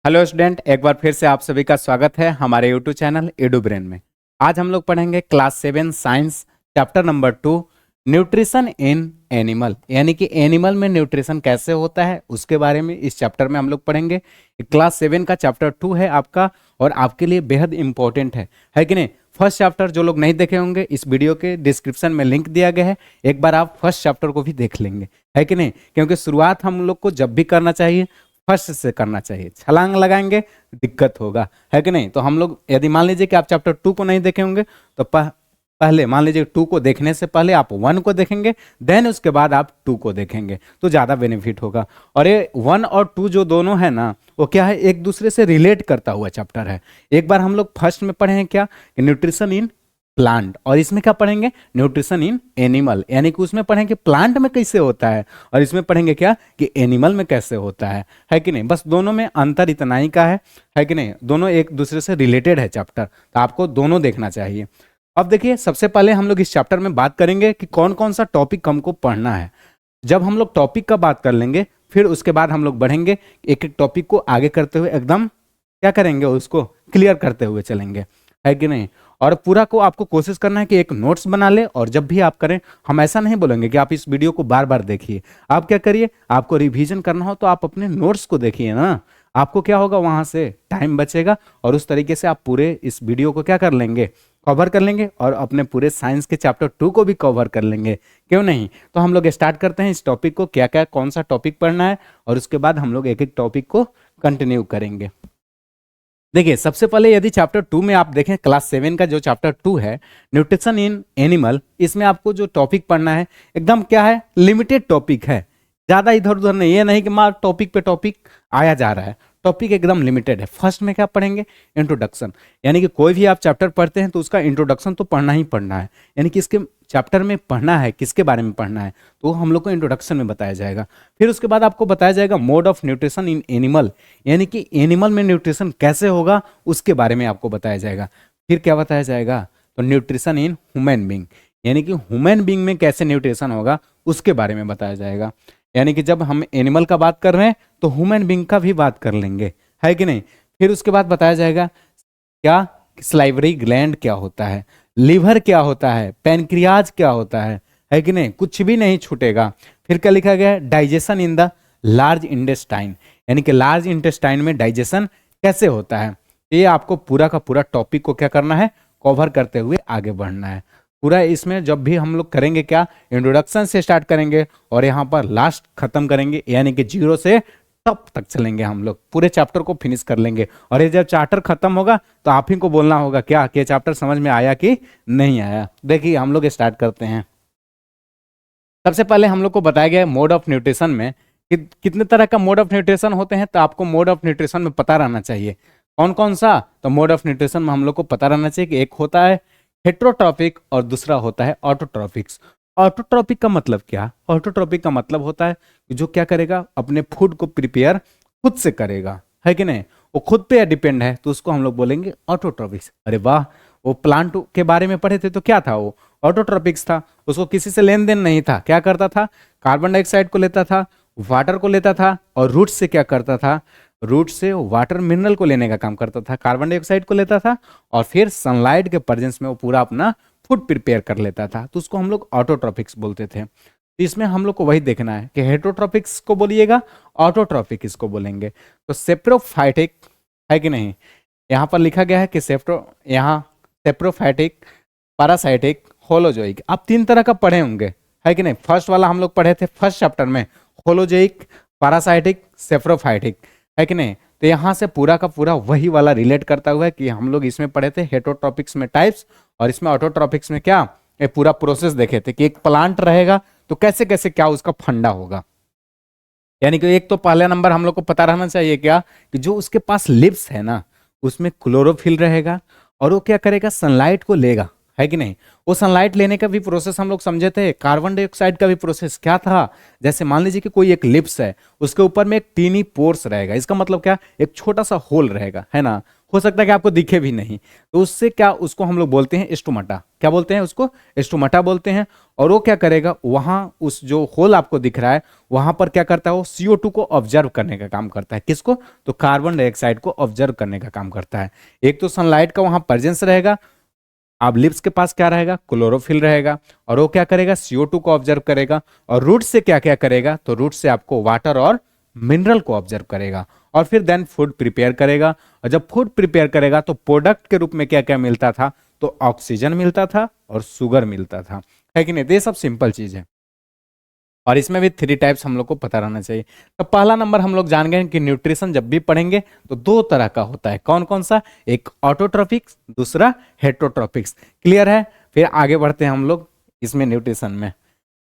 Hello student, एक बार फिर से आप सभी का स्वागत है हमारे यूट्यूब चैनल एडू ब्रेन में। आज हम लोग पढ़ेंगे class 7 science chapter number 2 nutrition in animal, यानी कि एनिमल में न्यूट्रिशन कैसे होता है उसके बारे में इस चैप्टर में हम लोग पढ़ेंगे। क्लास 7 का चैप्टर 2 है आपका और आपके लिए बेहद इंपॉर्टेंट है कि नहीं। फर्स्ट चैप्टर जो लोग नहीं देखे होंगे, इस वीडियो के डिस्क्रिप्शन में लिंक दिया गया है, एक बार आप फर्स्ट चैप्टर को भी देख लेंगे, है कि नहीं। क्योंकि शुरुआत हम लोग को जब भी करना चाहिए फर्स्ट से करना चाहिए, छलांग लगाएंगे दिक्कत होगा, है कि नहीं। तो हम लोग यदि मान लीजिए कि आप चैप्टर 2 को नहीं देखे होंगे तो पहले मान लीजिए 2 को देखने से पहले आप 1 को देखेंगे, देन उसके बाद आप 2 को देखेंगे तो ज़्यादा बेनिफिट होगा। और ये 1 और 2 जो दोनों है ना, वो क्या है, एक दूसरे से रिलेट करता हुआ चैप्टर है। एक बार हम लोग फर्स्ट में पढ़े हैं क्या, न्यूट्रिशन इन प्लांट, और इसमें क्या पढ़ेंगे, न्यूट्रिशन इन एनिमल, यानी कि उसमें पढ़ेंगे प्लांट में कैसे होता है और इसमें पढ़ेंगे क्या कि एनिमल में कैसे होता है कि नहीं। बस दोनों में अंतर इतना ही का है कि नहीं। दोनों एक दूसरे से रिलेटेड है चैप्टर, तो आपको दोनों देखना चाहिए। अब देखिए, सबसे पहले हम लोग इस चैप्टर में बात करेंगे कि कौन कौन सा टॉपिक हमको पढ़ना है। जब हम लोग टॉपिक का बात कर लेंगे, फिर उसके बाद हम लोग बढ़ेंगे, एक एक टॉपिक को आगे करते हुए एकदम क्या करेंगे, उसको क्लियर करते हुए चलेंगे, है कि नहीं। और पूरा को आपको कोशिश करना है कि एक नोट्स बना ले, और जब भी आप करें, हम ऐसा नहीं बोलेंगे कि आप इस वीडियो को बार बार देखिए। आप क्या करिए, आपको रिवीजन करना हो तो आप अपने नोट्स को देखिए ना, आपको क्या होगा, वहां से टाइम बचेगा और उस तरीके से आप पूरे इस वीडियो को क्या कर लेंगे, कवर कर लेंगे, और अपने पूरे साइंस के चैप्टर 2 को भी कवर कर लेंगे, क्यों नहीं। तो हम लोग स्टार्ट करते हैं इस टॉपिक को, क्या क्या कौन सा टॉपिक पढ़ना है, और उसके बाद हम लोग एक एक टॉपिक को कंटिन्यू करेंगे। देखिए, सबसे पहले यदि चैप्टर 2 में आप देखें, क्लास 7 का जो चैप्टर 2 है न्यूट्रिशन इन एनिमल, इसमें आपको जो टॉपिक पढ़ना है एकदम क्या है, लिमिटेड टॉपिक है, ज़्यादा इधर उधर नहीं, ये नहीं कि मार टॉपिक पे टॉपिक आया जा रहा है, टॉपिक एकदम लिमिटेड है। फर्स्ट में क्या पढ़ेंगे, इंट्रोडक्शन, यानी कि कोई भी आप चैप्टर पढ़ते हैं तो उसका इंट्रोडक्शन तो पढ़ना ही पढ़ना है, यानी कि इसके चैप्टर में पढ़ना है, किसके बारे में पढ़ना है तो हम लोग को इंट्रोडक्शन में बताया जाएगा। फिर उसके बाद आपको बताया जाएगा mode of nutrition in animal, यानी कि एनिमल में न्यूट्रिशन कैसे होगा उसके बारे में आपको बताया जाएगा। फिर क्या बताया जाएगा, तो न्यूट्रिशन इन ह्यूमन बींग, यानी कि ह्यूमन बींग में कैसे न्यूट्रिशन होगा उसके बारे में बताया जाएगा। यानी कि जब हम एनिमल का बात कर रहे हैं तो ह्यूमन बींग का भी बात कर लेंगे, है कि नहीं। फिर उसके बाद बताया जाएगा क्या, सलाइवरी ग्लैंड क्या होता है, लिवर क्या होता है, पैनक्रियाज क्या होता है कि नहीं, कुछ भी नहीं छूटेगा। फिर क्या लिखा गया है, digestion in the large intestine, यानी कि लार्ज इंटेस्टाइन में डाइजेशन कैसे होता है। ये आपको पूरा का पूरा टॉपिक को क्या करना है, कवर करते हुए आगे बढ़ना है पूरा। इसमें जब भी हम लोग करेंगे क्या, इंट्रोडक्शन से स्टार्ट करेंगे और यहाँ पर लास्ट खत्म करेंगे, यानी कि 0 से टॉप तक चलेंगे, हम लोग पूरे चैप्टर को फिनिश कर लेंगे। और ये जब चैप्टर खत्म होगा तो आप ही को बोलना होगा क्या कि चैप्टर समझ में आया कि नहीं आया। देखिए, हम लोग स्टार्ट करते हैं। सबसे पहले हम लोग को बताया गया है मोड ऑफ न्यूट्रिशन में कि कितने तरह का मोड ऑफ न्यूट्रिशन होते हैं, तो आपको मोड ऑफ न्यूट्रिशन में पता रहना चाहिए कौन कौन सा। तो मोड ऑफ न्यूट्रिशन में हम लोग को पता रहना चाहिए कि एक होता है हेट्रोट्रॉपिक और दूसरा होता है ऑटोट्रॉपिक्स। ऑटोट्रॉपिक का मतलब क्या, ऑटोट्रॉपिक का मतलब होता है कि जो क्या करेगा, अपने फूड को प्रिपेयर खुद से करेगा, है कि नहीं, वो खुद पे डिपेंड है, तो उसको हम लोग बोलेंगे ऑटोट्रॉपिक्स। अरे वाह, वो प्लांट के बारे में पढ़े थे तो क्या था, वो ऑटोट्रॉपिक्स था, उसको किसी से लेन देन नहीं था। क्या करता था, कार्बन डाइऑक्साइड को लेता था, वाटर को लेता था, और रूट से क्या करता था, रूट से वाटर मिनरल को लेने का काम करता था, कार्बन डाइऑक्साइड को लेता था, और फिर सनलाइट के प्रेजेंस में वो पूरा अपना फूड प्रिपेयर कर लेता था, तो उसको हम लोग ऑटोट्रॉपिक्स बोलते थे। तो इसमें हम लोग को वही देखना है कि हेट्रोट्रॉपिक्स को बोलिएगा, ऑटोट्रॉपिक इसको बोलेंगे। तो सेप्रोफाइटिक, है कि नहीं, यहाँ पर लिखा गया है कि यहाँ सेप्रोफाइटिक, पैरासाइटिक, होलोजोइक, आप 3 तरह का पढ़े होंगे, है कि नहीं। फर्स्ट वाला हम लोग पढ़े थे फर्स्ट चैप्टर में, होलोजोइक, पैरासाइटिक, सेप्रोफाइटिक, है कि नहीं। तो यहाँ से पूरा का पूरा वही वाला रिलेट करता हुआ है कि हम लोग इसमें पढ़े थे हेट्रोट्रॉपिक्स में टाइप्स, और इसमें ऑटोट्रॉपिक्स में क्या, ये पूरा प्रोसेस देखे थे कि एक प्लांट रहेगा तो कैसे कैसे क्या उसका फंडा होगा। यानी कि एक तो पहला नंबर हम लोग को पता रहना चाहिए क्या, कि जो उसके पास लिप्स है ना, उसमें क्लोरोफिल रहेगा, और वो क्या करेगा, सनलाइट को लेगा, है कि नहीं, वो सनलाइट लेने का भी प्रोसेस हम लोग समझे थे। कार्बन डाइऑक्साइड का भी प्रोसेस क्या था, जैसे मान लीजिए कि कोई एक लिप्स है, उसके ऊपर में एक टीनी पोर्स रहेगा, इसका मतलब क्या, एक छोटा सा होल रहेगा, है ना, हो सकता है कि आपको दिखे भी नहीं, तो उससे क्या, उसको हम लोग बोलते हैं स्टोमाटा। क्या बोलते हैं उसको, स्टोमाटा बोलते हैं। और वो क्या करेगा, वहां उस जो होल आपको दिख रहा है वहां पर क्या करता है, वो CO2 को ऑब्जर्व करने का काम करता है। किसको, तो कार्बन डाइऑक्साइड को ऑब्जर्व करने का काम करता है। एक तो सनलाइट का वहां प्रेजेंस रहेगा, अब लिप्स के पास क्या रहेगा, क्लोरोफिल रहेगा, और वो क्या करेगा, CO2 को ऑब्जर्व करेगा। और रूट से क्या क्या करेगा, तो रूट से आपको वाटर और मिनरल को ऑब्जर्व करेगा, और फिर देन फूड प्रिपेयर करेगा। और जब फूड प्रिपेयर करेगा तो प्रोडक्ट के रूप में क्या क्या मिलता था, तो ऑक्सीजन मिलता था और शुगर मिलता था, है कि नहीं। तो ये सब सिंपल चीज है, और इसमें भी 3 टाइप्स हम लोग को पता रहना चाहिए। तो पहला नंबर हम लोग जान गए कि न्यूट्रिशन जब भी पढ़ेंगे तो 2 तरह का होता है। कौन कौन सा, एक ऑटोट्रॉपिक्स, दूसरा हेटरोट्रॉपिक्स। क्लियर है। फिर आगे बढ़ते हैं हम लोग इसमें न्यूट्रिशन में,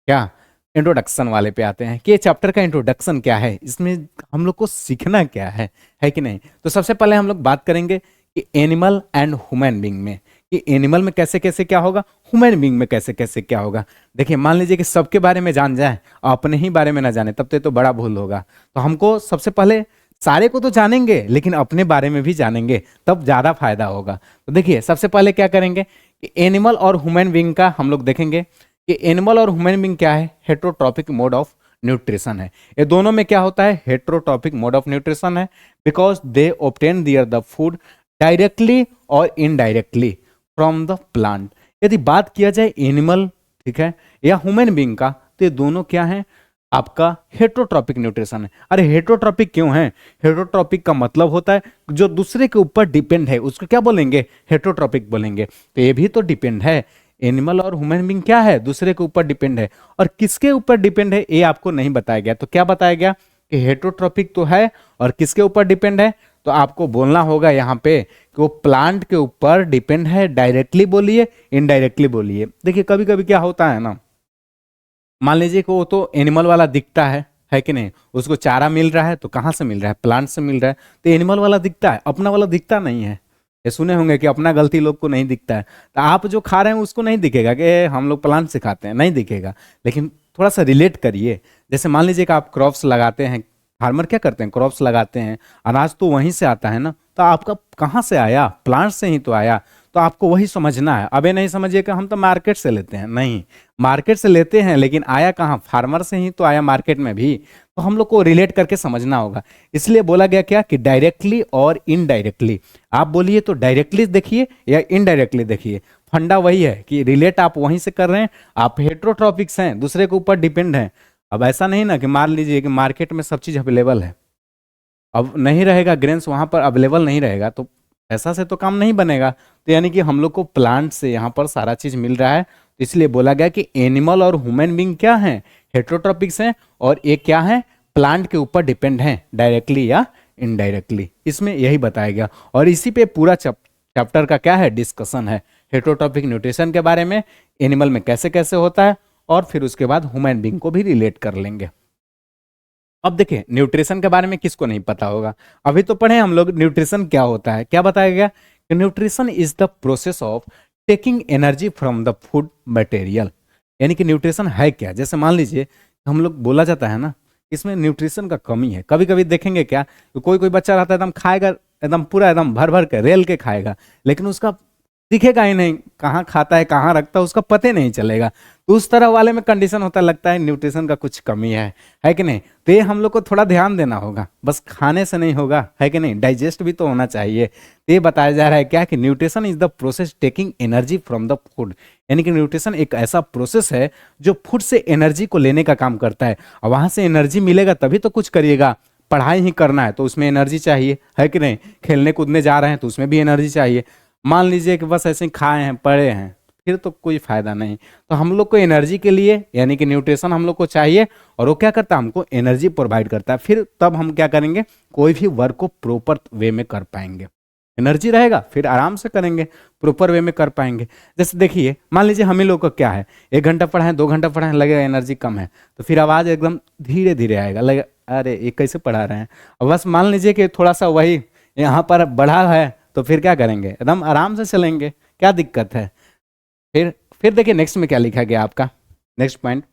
क्या इंट्रोडक्शन वाले पे आते हैं कि ये चैप्टर का इंट्रोडक्शन क्या है, इसमें हम लोग को सीखना क्या है कि नहीं। तो सबसे पहले हम लोग बात करेंगे कि एनिमल एंड ह्यूमन बीइंग में, कि एनिमल में कैसे कैसे क्या होगा, ह्यूमन बीइंग में कैसे कैसे क्या होगा। देखिए मान लीजिए कि सबके बारे में जान जाए और अपने ही बारे में ना जाने, तब तो बड़ा भूल होगा। तो हमको सबसे पहले सारे को तो जानेंगे लेकिन अपने बारे में भी जानेंगे, तब ज्यादा फायदा होगा। तो देखिए सबसे पहले क्या करेंगे कि एनिमल और ह्यूमन बीइंग का हम लोग देखेंगे कि एनिमल और ह्यूमन बीइंग क्या है, हेटरोट्रॉपिक मोड ऑफ न्यूट्रिशन है। ये दोनों में क्या होता है, हेटरोट्रॉपिक मोड ऑफ न्यूट्रिशन है, because they obtain their the food directly और इनडायरेक्टली फ्रॉम द प्लांट। यदि बात किया जाए एनिमल, ठीक है, या ह्यूमन बीइंग का, तो ये दोनों क्या है, आपका हेटरोट्रॉपिक न्यूट्रिशन है। अरे हेटरोट्रॉपिक क्यों है, हेटरोट्रॉपिक का मतलब होता है जो दूसरे के ऊपर डिपेंड है, उसको क्या बोलेंगे, हेटरोट्रॉपिक बोलेंगे। तो ये भी तो डिपेंड है, एनिमल और ह्यूमन बीइंग क्या है, दूसरे के ऊपर डिपेंड है। और किसके ऊपर डिपेंड है ये आपको नहीं बताया गया, तो क्या बताया गया कि हेटरोट्रॉपिक तो है और किसके ऊपर डिपेंड है, तो आपको बोलना होगा यहाँ पे कि वो प्लांट के ऊपर डिपेंड है। डायरेक्टली बोलिए, इनडायरेक्टली बोलिए। देखिए कभी कभी क्या होता है ना, मान लीजिए कि वो तो एनिमल वाला दिखता है कि नहीं, उसको चारा मिल रहा है तो कहाँ से मिल रहा है, प्लांट से मिल रहा है, तो एनिमल वाला दिखता है, अपना वाला दिखता नहीं है। ये सुने होंगे कि अपना गलती लोग को नहीं दिखता है, तो आप जो खा रहे हैं उसको नहीं दिखेगा कि हम लोग प्लांट से खाते हैं, नहीं दिखेगा। लेकिन थोड़ा सा रिलेट करिए, जैसे मान लीजिए कि आप क्रॉप्स लगाते हैं, फार्मर क्या करते हैं, क्रॉप्स लगाते हैं, अनाज तो वहीं से आता है ना, तो आपका कहाँ से आया, प्लांट से ही तो आया। तो आपको वही समझना है। अब ये नहीं समझिए कि हम तो मार्केट से लेते हैं, नहीं, मार्केट से लेते हैं लेकिन आया कहाँ, फार्मर से ही तो आया मार्केट में भी। तो हम लोग को रिलेट करके समझना होगा। इसलिए बोला गया क्या कि डायरेक्टली और इनडायरेक्टली। आप बोलिए तो डायरेक्टली देखिए या इनडायरेक्टली देखिए, फंडा वही है कि रिलेट आप वहीं से कर रहे हैं, आप हेट्रोट्रॉपिक्स हैं, दूसरे के ऊपर डिपेंड हैं। अब ऐसा नहीं ना कि मान लीजिए कि मार्केट में सब चीज़ अवेलेबल है, अब नहीं रहेगा ग्रेन्स वहाँ पर अवेलेबल नहीं रहेगा, तो ऐसा से तो काम नहीं बनेगा। तो यानी कि हम लोग को प्लांट से यहाँ पर सारा चीज़ मिल रहा है, तो इसलिए बोला गया कि एनिमल और ह्यूमन बीइंग क्या हैं, हेट्रोट्रॉपिक्स हैं, और ये क्या है, प्लांट के ऊपर डिपेंड हैं, डायरेक्टली या इनडायरेक्टली। इसमें यही बताया गया, और इसी पे पूरा चैप्टर का क्या है, डिस्कशन है, हेट्रोट्रॉपिक न्यूट्रिशन के बारे में, एनिमल में कैसे कैसे होता है, और फिर उसके बाद ह्यूमन बीइंग को भी रिलेट कर लेंगे। अब देखिए न्यूट्रिशन के बारे में किसको नहीं पता होगा, अभी तो पढ़े हम लोग न्यूट्रिशन क्या होता है। क्या बताया गया कि nutrition is the process of taking energy from the food material. यानी कि न्यूट्रिशन है क्या, जैसे मान लीजिए हम लोग बोला जाता है ना, इसमें न्यूट्रिशन का कमी है। कभी कभी देखेंगे क्या, कोई कोई बच्चा रहता है एकदम खाएगा, एकदम पूरा एकदम भर भर के रेल के खाएगा, लेकिन उसका दिखेगा ही नहीं, कहाँ खाता है कहाँ रखता है उसका पता नहीं चलेगा। तो उस तरह वाले में कंडीशन होता, लगता है न्यूट्रिशन का कुछ कमी है कि नहीं। तो ये हम लोग को थोड़ा ध्यान देना होगा, बस खाने से नहीं होगा, है कि नहीं, डाइजेस्ट भी तो होना चाहिए। तो ये बताया जा रहा है क्या कि nutrition is the process taking energy from the food. यानी कि न्यूट्रिशन एक ऐसा प्रोसेस है जो फूड से एनर्जी को लेने का काम करता है, और वहां से एनर्जी मिलेगा तभी तो कुछ करिएगा। पढ़ाई ही करना है तो उसमें एनर्जी चाहिए, है कि नहीं, खेलने कूदने जा रहे हैं तो उसमें भी एनर्जी चाहिए। मान लीजिए कि बस ऐसे ही खाए हैं पड़े हैं, फिर तो कोई फायदा नहीं। तो हम लोग को एनर्जी के लिए यानी कि न्यूट्रिशन हम लोग को चाहिए, और वो क्या करता है, हमको एनर्जी प्रोवाइड करता है। फिर तब हम क्या करेंगे, कोई भी वर्क को प्रॉपर वे में कर पाएंगे। एनर्जी रहेगा फिर आराम से करेंगे, प्रॉपर वे में कर पाएंगे। जैसे देखिए मान लीजिए हम ही लोग को क्या है, 1 घंटा पढ़ाएं 2 घंटा पढ़ाएं, लगेगा एनर्जी कम है, तो फिर आवाज़ एकदम धीरे धीरे आएगा, लगेगा अरे ये कैसे पढ़ा रहे हैं। अब बस मान लीजिए कि थोड़ा सा वही यहाँ पर बढ़ा है, तो फिर क्या करेंगे, एकदम आराम से चलेंगे, क्या दिक्कत है। फिर देखिए नेक्स्ट में क्या लिखा गया आपका, next point,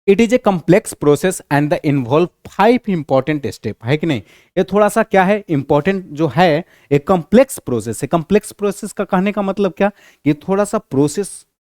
it is a complex process and the involve 5 important step, है कि नहीं। ये थोड़ा सा क्या है, इंपॉर्टेंट जो है, एक कम्प्लेक्स प्रोसेस है। कम्प्लेक्स प्रोसेस का कहने का मतलब क्या, कि थोड़ा सा प्रोसेस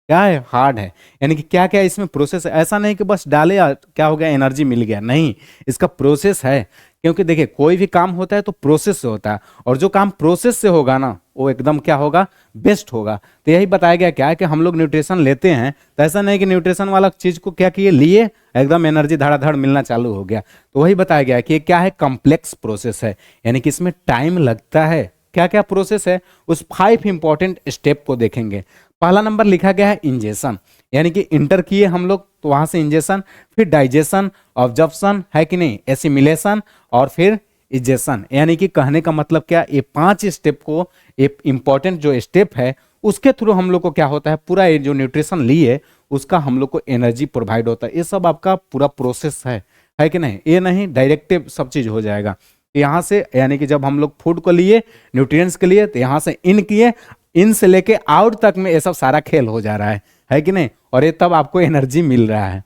क्या है, हार्ड है। यानी कि क्या क्या इसमें प्रोसेस है, ऐसा नहीं कि बस डाले क्या हो गया, एनर्जी मिल गया, नहीं, इसका प्रोसेस है। क्योंकि देखिए कोई भी काम होता है तो प्रोसेस से होता है, और जो काम प्रोसेस से होगा ना वो एकदम क्या होगा, बेस्ट होगा। तो यही बताया गया क्या है कि हम लोग न्यूट्रिशन लेते हैं तो ऐसा नहीं कि न्यूट्रिशन वाला चीज को क्या किए, लिए, एकदम एनर्जी धड़ाधड़ मिलना चालू हो गया। तो वही बताया गया कि ये क्या है, कॉम्प्लेक्स प्रोसेस है, यानी कि इसमें टाइम लगता है। क्या क्या प्रोसेस है, उस 5 इंपॉर्टेंट स्टेप को देखेंगे। पहला नंबर लिखा गया है इंजेशन, यानी कि इंटर किए हम लोग तो वहां से इंजेशन, फिर डाइजेशन, ऑब्जर्प्शन, है कि नहीं, एसिमिलेशन, और फिर इजेशन। यानी कि कहने का मतलब क्या, ये 5 स्टेप को, एक इंपॉर्टेंट जो स्टेप है उसके थ्रू हम लोग को क्या होता है, पूरा ये जो न्यूट्रिशन लिए उसका हम लोग को एनर्जी प्रोवाइड होता है। ये सब आपका पूरा प्रोसेस है कि नहीं, ये नहीं डायरेक्टिव सब चीज हो जाएगा यहाँ से। यानी कि जब हम लोग फूड को लिए, न्यूट्रिएंट्स के लिए, तो यहाँ से इन किए, इन से लेके आउट तक में ये सब सारा खेल हो जा रहा है कि नहीं, और ये तब आपको एनर्जी मिल रहा है।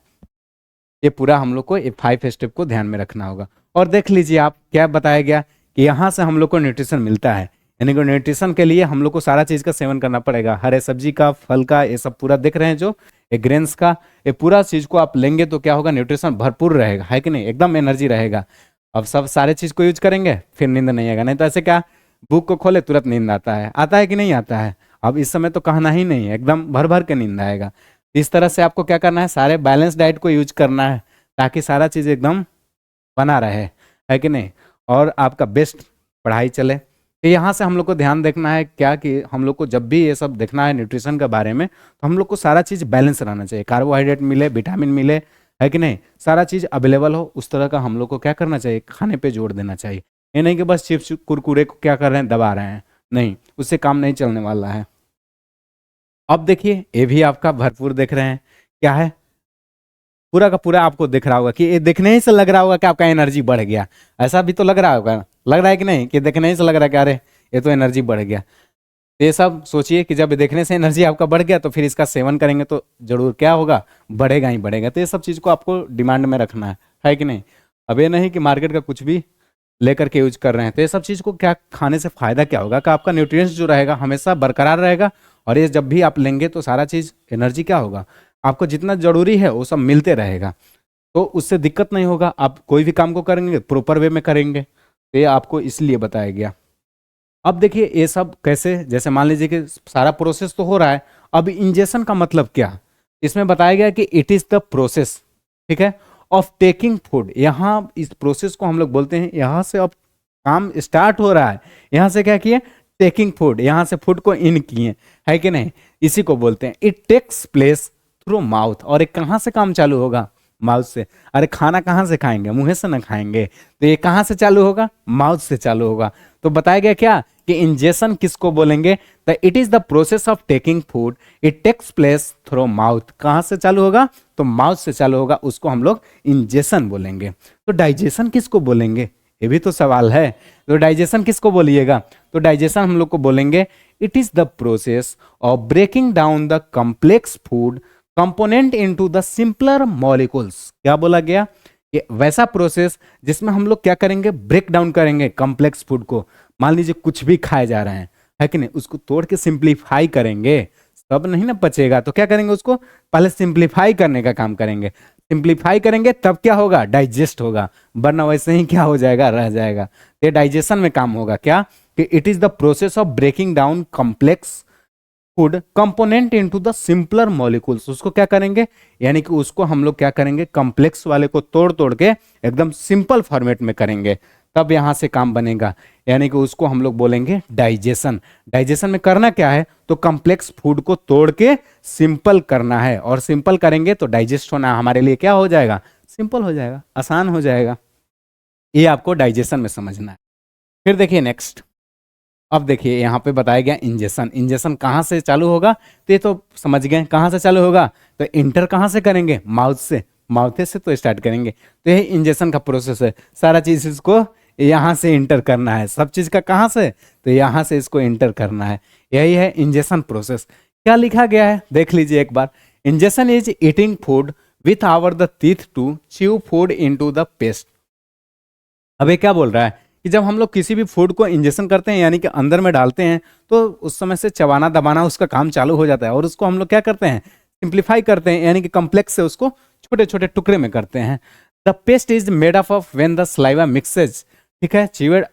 ये पूरा हम लोग को ये 5 स्टेप को ध्यान में रखना होगा। और देख लीजिए आप, क्या बताया गया कि यहाँ से हम लोग को न्यूट्रिशन मिलता है, यानी कि न्यूट्रिशन के लिए हम लोग को सारा चीज का सेवन करना पड़ेगा, हरे सब्जी का, फल का, ये सब पूरा देख रहे हैं जो ये ग्रेन्स का, ये पूरा चीज को आप लेंगे तो क्या होगा, न्यूट्रिशन भरपूर रहेगा, है कि नहीं, एकदम एनर्जी रहेगा। अब सब सारे चीज को यूज करेंगे फिर नींद नहीं आएगा, नहीं तो ऐसे क्या, बुक को खोले तुरंत नींद आता है कि नहीं आता है। अब इस समय तो कहना ही नहीं है, एकदम भर भर के नींद आएगा। इस तरह से आपको क्या करना है, सारे बैलेंस डाइट को यूज करना है ताकि सारा चीज एकदम बना रहे, है कि नहीं, और आपका बेस्ट पढ़ाई चले। तो यहाँ से हम लोग को ध्यान देखना है क्या, कि हम लोग को जब भी ये सब देखना है न्यूट्रिशन के बारे में, तो हम लोग को सारा चीज़ बैलेंस रहना चाहिए, कार्बोहाइड्रेट मिले, विटामिन मिले, है कि नहीं, सारा चीज़ अवेलेबल हो, उस तरह का हम लोग को क्या करना चाहिए, खाने पे जोर देना चाहिए। ये नहीं कि बस चिप्स कुरकुरे को क्या कर रहे हैं, दबा रहे हैं, नहीं, उससे काम नहीं चलने वाला है। अब देखिए ये भी आपका भरपूर देख रहे हैं, क्या है, पूरा का पूरा आपको दिख रहा होगा कि ये देखने ही से लग रहा होगा कि आपका एनर्जी बढ़ गया। ऐसा भी तो लग रहा होगा, लग रहा है कि नहीं, कि देखने ही से लग रहा है कि अरे ये तो एनर्जी बढ़ गया। तो ये सब सोचिए कि जब देखने से एनर्जी आपका बढ़ गया तो फिर इसका सेवन करेंगे तो जरूर क्या होगा, बढ़ेगा ही बढ़ेगा। तो ये सब चीज़ को आपको डिमांड में रखना है कि नहीं। अब ये नहीं कि मार्केट का कुछ भी लेकर के यूज कर रहे हैं। तो ये सब चीज़ को क्या खाने से फायदा क्या होगा, कि आपका न्यूट्रिएंट्स जो रहेगा हमेशा बरकरार रहेगा, और ये जब भी आप लेंगे तो सारा चीज़ एनर्जी क्या होगा, आपको जितना जरूरी है वो सब मिलते रहेगा, तो उससे दिक्कत नहीं होगा। आप कोई भी काम को करेंगे प्रॉपर वे में करेंगे। तो ये आपको इसलिए बताया गया। अब देखिए ये सब कैसे, जैसे मान लीजिए कि सारा प्रोसेस तो हो रहा है, अब इंजेक्शन का मतलब क्या, इसमें बताया गया कि इट इज द प्रोसेस, ठीक है, ऑफ टेकिंग फूड। यहाँ इस प्रोसेस को हम लोग बोलते हैं, यहाँ से अब काम स्टार्ट हो रहा है, यहाँ से क्या किए, टेकिंग फूड, यहाँ से फूड को इन किए, है कि नहीं, इसी को बोलते हैं। It takes place through mouth, और एक कहाँ से काम चालू होगा, माउथ से। अरे खाना कहाँ से खाएंगे, मुंह से ना खाएंगे, तो ये कहाँ से चालू होगा, माउथ से चालू होगा। तो बताया गया क्या कि इंजेक्शन किसको बोलेंगे, the it is the process of taking food, it takes place through mouth. कहाँ से चालू होगा, तो माउथ से चालू होगा, उसको हम लोग इंजेक्शन बोलेंगे। तो डाइजेशन किसको बोलेंगे, ये भी तो सवाल है। तो डाइजेशन किसको बोलिएगा, तो डाइजेशन हम लोग को बोलेंगे it is the process of breaking down the complex food component into the simpler molecules. क्या बोला गया, कि वैसा प्रोसेस जिसमें हम लोग क्या करेंगे, ब्रेक डाउन करेंगे कॉम्प्लेक्स फूड को। मान लीजिए कुछ भी खाए जा रहे हैं, है कि नहीं, उसको तोड़ के सिंप्लीफाई करेंगे, तब नहीं ना बचेगा, तो क्या करेंगे, उसको पहले सिंप्लीफाई करने का काम करेंगे। सिंप्लीफाई करेंगे तब क्या होगा, डाइजेस्ट होगा, वरना वैसे ही क्या हो जाएगा, रह जाएगा। ये डाइजेशन में काम होगा क्या, कि it is the process of breaking down complex food component into the simpler molecules. उसको क्या करेंगे, यानी कि उसको हम लोग क्या करेंगे, कॉम्प्लेक्स वाले को तोड़ तोड़ के एकदम सिंपल फॉर्मेट में करेंगे, तब यहां से काम बनेगा। यानी कि उसको हम लोग बोलेंगे डाइजेशन। डाइजेशन में करना क्या है, तो कॉम्प्लेक्स फूड को तोड़ के सिंपल करना है, और सिंपल करेंगे तो डाइजेस्ट होना हमारे लिए क्या हो जाएगा, सिंपल हो जाएगा, आसान हो जाएगा। ये आपको डाइजेशन में समझना है। फिर देखिए नेक्स्ट, अब देखिए यहाँ पे बताया गया इंजेक्शन। इंजेक्शन कहाँ से चालू होगा, तो ये तो समझ गए कहाँ से चालू होगा, तो इंटर कहाँ से करेंगे, माउथ से, माउथ से तो स्टार्ट करेंगे। तो यही इंजेक्शन का प्रोसेस है, सारा चीज इसको यहाँ से इंटर करना है, सब चीज का कहाँ से, तो यहाँ से इसको इंटर करना है, यही है इंजेक्शन प्रोसेस। क्या लिखा गया है देख लीजिए एक बार। Ingestion is eating food with our the teeth to chew food into the paste. अब ये क्या बोल रहा है कि जब हम लोग किसी भी फूड को इंजेक्शन करते हैं यानी कि अंदर में डालते हैं तो उस समय से चबाना दबाना उसका काम चालू हो जाता है, और उसको हम लोग क्या करते हैं, सिंप्लीफाई करते हैं, यानी कि कम्प्लेक्स से उसको छोटे छोटे टुकड़े में करते हैं। The paste is made up of when the saliva mixes, ठीक है, chewed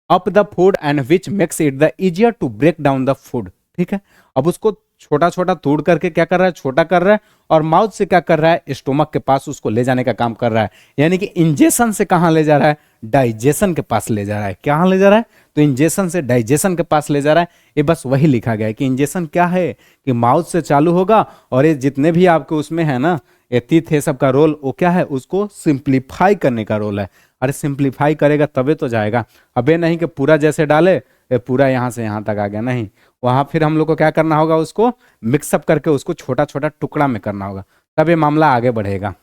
up the food and which makes it the easier to break down the food, ठीक है। अब उसको छोटा छोटा तोड़ करके क्या कर रहा है, छोटा कर रहा है, और माउथ से क्या कर रहा है, स्टोमक के पास उसको ले जाने का काम कर रहा है। यानी कि इंजेक्शन से कहां ले जा रहा है, डाइजेशन के पास ले जा रहा है। कहां ले जा रहा है, तो इंजेक्शन से डाइजेशन के पास ले जा रहा है। ये बस वही लिखा गया है कि इंजेक्शन क्या है कि माउथ से चालू होगा, और ये जितने भी आपके उसमें है ना, ये तीत है, सबका रोल वो क्या है, उसको सिंप्लीफाई करने का रोल है। अरे सिंप्लीफाई करेगा तबे तो जाएगा। अबे नहीं कि पूरा जैसे डाले पूरा यहाँ से यहाँ तक आ गया, नहीं, वहां फिर हम लोग को क्या करना होगा, उसको मिक्सअप करके उसको छोटा छोटा टुकड़ा में करना होगा, तब ये मामला आगे बढ़ेगा।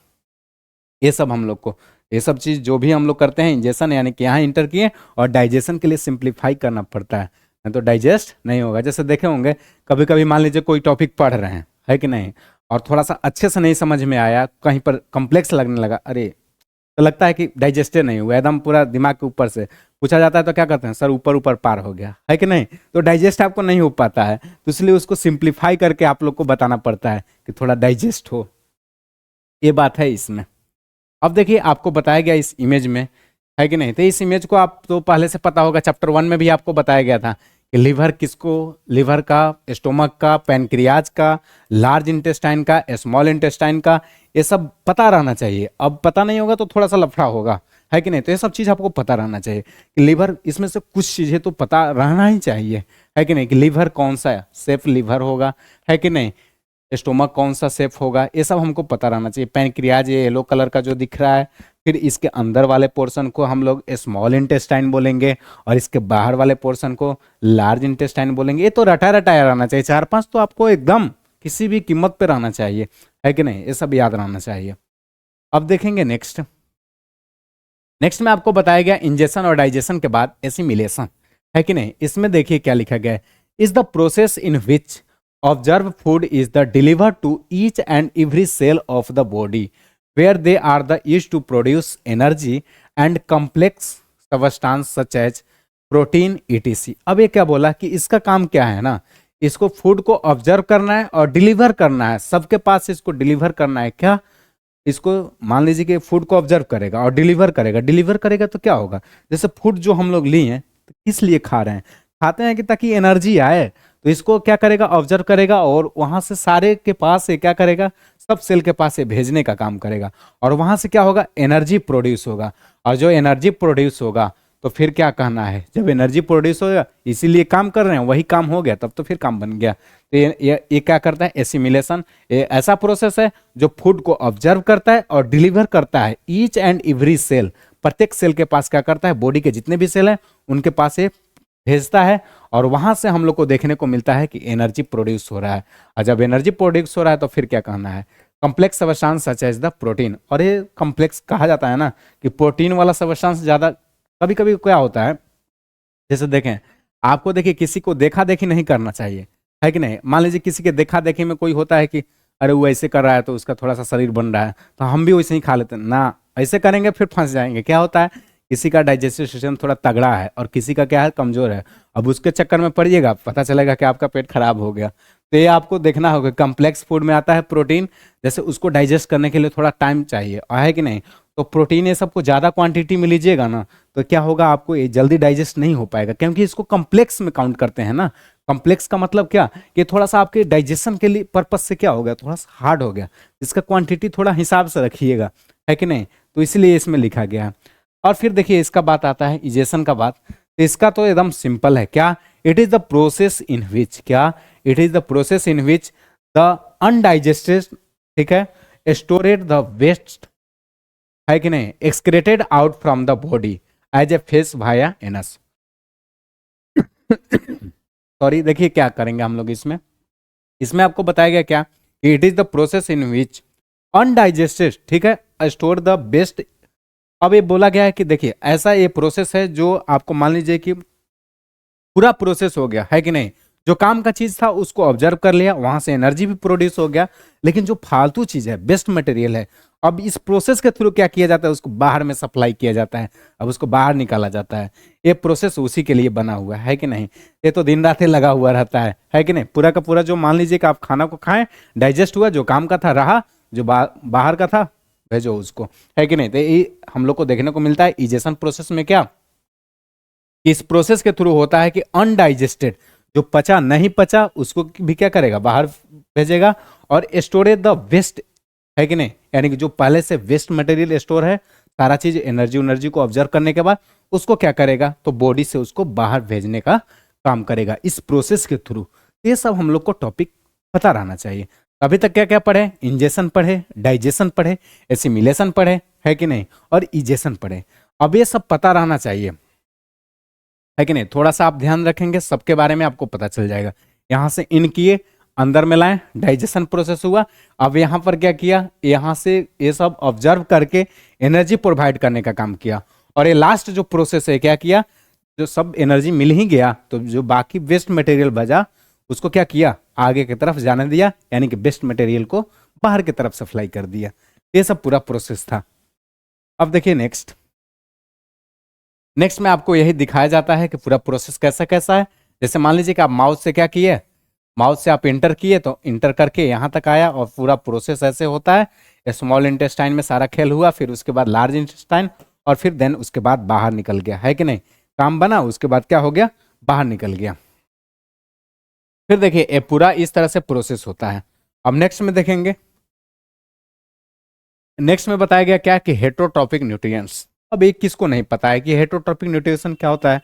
ये सब हम लोग को, ये सब चीज जो भी हम लोग करते हैं इंजेक्शन यानी कि यहाँ इंटर किए, और डाइजेशन के लिए सिंप्लीफाई करना पड़ता है, नहीं तो डाइजेस्ट नहीं होगा। जैसे देखे होंगे कभी कभी मान लीजिए कोई टॉपिक पढ़ रहे हैं, है कि नहीं, और थोड़ा सा अच्छे से नहीं समझ में आया, कहीं पर कॉम्प्लेक्स लगने लगा, अरे तो लगता है कि डाइजेस्टे नहीं हुआ, एकदम पूरा दिमाग के ऊपर से पूछा जाता है तो क्या करते हैं, सर ऊपर ऊपर पार हो गया, है कि नहीं, तो डाइजेस्ट आपको नहीं हो पाता है, तो इसलिए उसको सिंप्लीफाई करके आप लोग को बताना पड़ता है कि थोड़ा डाइजेस्ट हो। ये बात है इसमें। अब देखिए आपको बताया गया इस इमेज में, है कि नहीं, तो इस इमेज को आप तो पहले से पता होगा, चैप्टर 1 में भी आपको बताया गया था कि लीवर किसको, लीवर का, स्टोमक का, पैनक्रियाज का, लार्ज इंटेस्टाइन का, स्मॉल इंटेस्टाइन का, ये सब पता रहना चाहिए। अब पता नहीं होगा तो थोड़ा सा लफड़ा होगा, है कि नहीं, तो ये सब चीज़ आपको पता रहना चाहिए कि लीवर, इसमें से कुछ चीज़ें तो पता रहना ही चाहिए, है कि नहीं, कि लीवर कौन सा सेफ लीवर होगा, है कि नहीं, स्टोमक कौन सा सेफ होगा, ये सब हमको पता रहना चाहिए। पैनक्रियाज ये येलो कलर का जो दिख रहा है, फिर इसके अंदर वाले पोर्शन को हम लोग स्मॉल इंटेस्टाइन बोलेंगे, और इसके बाहर वाले पोर्शन को लार्ज इंटेस्टाइन बोलेंगे। ये तो रटा रटाया रहना चाहिए, 4-5 तो आपको एकदम किसी भी कीमत पे रहना चाहिए, है कि नहीं, ये सब याद रहना चाहिए। अब देखेंगे नेक्स्ट में आपको बताया गया इंजेक्शन और डाइजेशन के बाद एसिमिलेशन, है कि नहीं। इसमें देखिए क्या लिखा गया है, is the process in which observed food is the delivered to each and every cell of the body where they are the used to produce energy and complex substance such as protein etc। अब ये क्या बोला कि इसका काम क्या है ना, इसको फूड को ऑब्जर्व करना है और डिलीवर करना है, सबके पास इसको डिलीवर करना है। क्या, इसको मान लीजिए कि फूड को ऑब्जर्व करेगा और डिलीवर करेगा। डिलीवर करेगा तो क्या होगा, जैसे फूड जो हम लोग लिए हैं तो किस लिए खा रहे हैं, खाते हैं कि ताकि एनर्जी आए, तो इसको क्या करेगा, ऑब्जर्व करेगा, और वहां से सारे के पास से क्या करेगा, सब सेल के पास से भेजने का काम करेगा, और वहां से क्या होगा, एनर्जी प्रोड्यूस होगा। और जो एनर्जी प्रोड्यूस होगा तो फिर क्या कहना है, जब एनर्जी प्रोड्यूस होगा इसीलिए काम कर रहे हैं, वही काम हो गया तब तो फिर काम बन गया। तो ये क्या करता है, एसिमिलेशन। ये ऐसा प्रोसेस है जो फूड को ऑब्जर्व करता है और डिलीवर करता है ईच एंड एवरी सेल, प्रत्येक सेल के पास क्या करता है, बॉडी के जितने भी सेल हैं उनके पास ये भेजता है, और वहां से हम लोग को देखने को मिलता है कि एनर्जी प्रोड्यूस हो रहा है। और जब एनर्जी प्रोड्यूस हो रहा है तो फिर क्या कहना है, complex substance such as the protein. और ये कॉम्प्लेक्स कहा जाता है ना कि प्रोटीन वाला सब्सटेंस ज्यादा, कभी कभी क्या होता है, जैसे देखें आपको, देखिए किसी को देखा देखी नहीं करना चाहिए, है कि नहीं। मान लीजिए किसी के देखा देखी में कोई होता है कि अरे वो ऐसे कर रहा है तो उसका थोड़ा सा शरीर बन रहा है तो हम भी वैसे ही खा लेते हैं ना, ऐसे करेंगे फिर फंस जाएंगे। क्या होता है, किसी का डाइजेस्टिव सिस्टम थोड़ा तगड़ा है और किसी का क्या है, कमजोर है, अब उसके चक्कर में पड़िएगा पता चलेगा कि आपका पेट खराब हो गया। तो ये आपको देखना होगा, कम्प्लेक्स फूड में आता है प्रोटीन, जैसे उसको डाइजेस्ट करने के लिए थोड़ा टाइम चाहिए, है कि नहीं। तो प्रोटीन ये सबको ज़्यादा क्वांटिटी में लीजिएगा ना तो क्या होगा, आपको ये जल्दी डाइजेस्ट नहीं हो पाएगा, क्योंकि इसको कम्प्लेक्स में काउंट करते हैं ना। कम्प्लेक्स का मतलब क्या, कि थोड़ा सा आपके डाइजेशन के लिए पर्पज से क्या हो गया, थोड़ा सा हार्ड हो गया, इसका क्वांटिटी थोड़ा हिसाब से रखिएगा, है कि नहीं। तो इसलिए इसमें लिखा गया है। और फिर देखिए इसका बात आता है इजेशन का बात, तो इसका तो एकदम सिंपल है, क्या, it is the process in which, क्या, it is the process in which the undigested, ठीक है, स्टोरेड द वेस्ट, है कि नहीं, excreted out from the body as a faeces via anus. Sorry, देखिए क्या करेंगे हम लोग इसमें आपको बताया गया क्या, it is the process in which undigested, ठीक है, स्टोर द बेस्ट। अब ये बोला गया है कि देखिए ऐसा ये प्रोसेस है जो आपको मान लीजिए कि पूरा प्रोसेस हो गया, है कि नहीं, जो काम का चीज था उसको ऑब्जर्व कर लिया, वहां से एनर्जी भी प्रोड्यूस हो गया, लेकिन जो फालतू चीज है, वेस्ट मटेरियल है, अब इस प्रोसेस के थ्रू क्या किया जाता है, उसको बाहर में सप्लाई किया जाता है, अब उसको बाहर निकाला जाता है। ये प्रोसेस उसी के लिए बना हुआ है कि नहीं? ये तो दिन रात ही लगा हुआ रहता है कि नहीं? पूरा का पूरा जो मान लीजिए कि आप खाना को खाएं, डाइजेस्ट हुआ, जो काम का था रहा, जो बाहर का था भेजो उसको, है कि नहीं? तो ये हम लोग को देखने को मिलता है इजेशन प्रोसेस में क्या, इस प्रोसेस के थ्रू होता है कि अनडाइजेस्टेड, जो पचा नहीं पचा उसको भी क्या करेगा, बाहर भेजेगा, और स्टोरेज द वेस्ट, है कि नहीं? यानी कि जो पहले से वेस्ट मटेरियल स्टोर है, सारा चीज एनर्जी को ऑब्जर्व करने के बाद उसको क्या करेगा, तो बॉडी से उसको बाहर भेजने का काम करेगा इस प्रोसेस के थ्रू। ये सब हम लोग को टॉपिक पता रहना चाहिए। अभी तक क्या क्या पढ़े? इंजेशन पढ़े, डाइजेशन पढ़े, एसिमिलेशन पढ़े, है कि नहीं, और इजेशन पढ़े। अब ये सब पता रहना चाहिए, है कि नहीं? थोड़ा सा आप ध्यान रखेंगे सबके बारे में आपको पता चल जाएगा। यहां से इन किए, अंदर में लाए, डाइजेशन प्रोसेस हुआ, अब यहां पर क्या किया, यहां से ये सब ऑब्जर्व करके एनर्जी प्रोवाइड करने का काम किया, और ये लास्ट जो प्रोसेस है क्या किया, जो सब एनर्जी मिल ही गया तो जो बाकी वेस्ट मटेरियल बचा उसको क्या किया, आगे की तरफ जाने दिया, यानी कि वेस्ट मटेरियल को बाहर की तरफ सप्लाई कर दिया। ये सब पूरा प्रोसेस था। अब देखिए नेक्स्ट में आपको यही दिखाया जाता है कि पूरा प्रोसेस कैसा कैसा है। जैसे मान लीजिए कि आप माउथ से क्या किए, माउथ से आप इंटर किए, तो इंटर करके यहां तक आया, और पूरा प्रोसेस ऐसे होता है, स्मॉल इंटेस्टाइन में सारा खेल हुआ, फिर उसके बाद लार्ज इंटेस्टाइन, और फिर देन उसके बाद बाहर निकल गया, है कि नहीं? काम बना, उसके बाद क्या हो गया, बाहर निकल गया। फिर देखिए ये पूरा इस तरह से प्रोसेस होता है। अब नेक्स्ट में देखेंगे, नेक्स्ट में बताया गया क्या कि हेटरोट्रॉपिक न्यूट्रिएंट्स। अब एक किसको नहीं पता है कि हेटरोट्रॉपिक न्यूट्रिशन क्या होता है?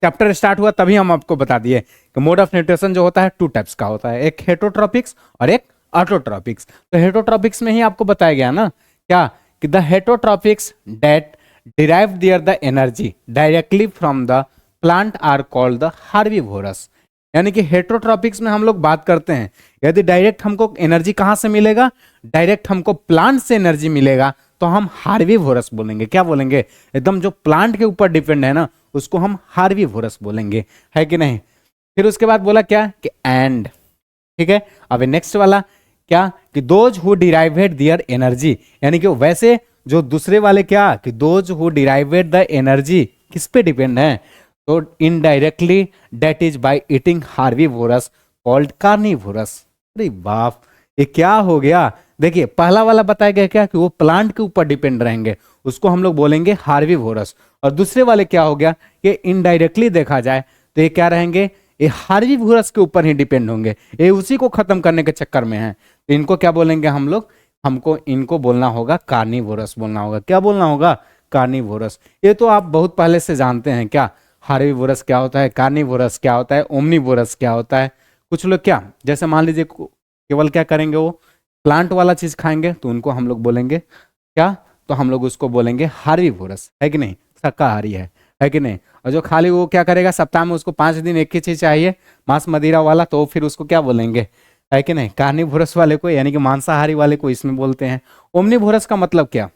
चैप्टर स्टार्ट हुआ तभी हम आपको बता दिए कि मोड ऑफ न्यूट्रिशन जो होता है टू टाइप्स का होता है, एक हेटरोट्रॉपिक्स और एक ऑटोट्रॉपिक्स। तो हेटरोट्रॉपिक्स में ही आपको बताया गया ना क्या, कि the heterotrophs that derive their the energy directly from the plant are called the herbivores. यानी कि हेटरोट्रॉपिक्स में हम लोग बात करते हैं, यदि डायरेक्ट हमको एनर्जी कहां से मिलेगा, डायरेक्ट हमको प्लांट से एनर्जी मिलेगा, तो हम हार्बिवोरस बोलेंगे। क्या बोलेंगे? एकदम जो प्लांट के ऊपर डिपेंड है ना, उसको हम हार्बिवोरस बोलेंगे, है कि नहीं? फिर उसके बाद बोला क्या कि एंड, ठीक है। अब नेक्स्ट वाला क्या कि those who derived their energy, यानी कि वैसे जो दूसरे वाले क्या कि those who derived the energy किस पे डिपेंड है, तो indirectly that is by eating herbivores called carnivores. अरे बाप, ये क्या हो गया? देखिए पहला वाला बताया गया क्या कि वो प्लांट के ऊपर डिपेंड रहेंगे, उसको हम लोग बोलेंगे हार्बिवोरस, और दूसरे वाले क्या हो गया कि इनडायरेक्टली देखा जाए तो ये क्या रहेंगे, ये हार्बिवोरस के ऊपर ही डिपेंड होंगे, ये उसी को खत्म करने के चक्कर में है। तो इनको क्या बोलेंगे हम लोग, हमको इनको बोलना होगा कार्निवोरस बोलना होगा। क्या बोलना होगा? कार्निवोरस। ये तो आप बहुत पहले से जानते हैं क्या, हार्बिवोरस क्या होता है, कार्निवोरस क्या होता है, ओमनिवोरस क्या होता है। कुछ लोग क्या, जैसे मान लीजिए केवल क्या करेंगे, वो प्लांट वाला चीज खाएंगे तो उनको हम लोग बोलेंगे क्या, तो हम लोग उसको बोलेंगे हार्बिवोरस, है कि नहीं? शाकाहारी है कि नहीं? और जो खाली वो क्या करेगा, सप्ताह में उसको 5 दिन एक ही चीज चाहिए, मांस मदिरा वाला, तो फिर उसको क्या बोलेंगे, है कि नहीं? कार्निवोरस वाले को, यानी कि मांसाहारी वाले को इसमें बोलते हैं। ओमनिवोरस का मतलब क्या,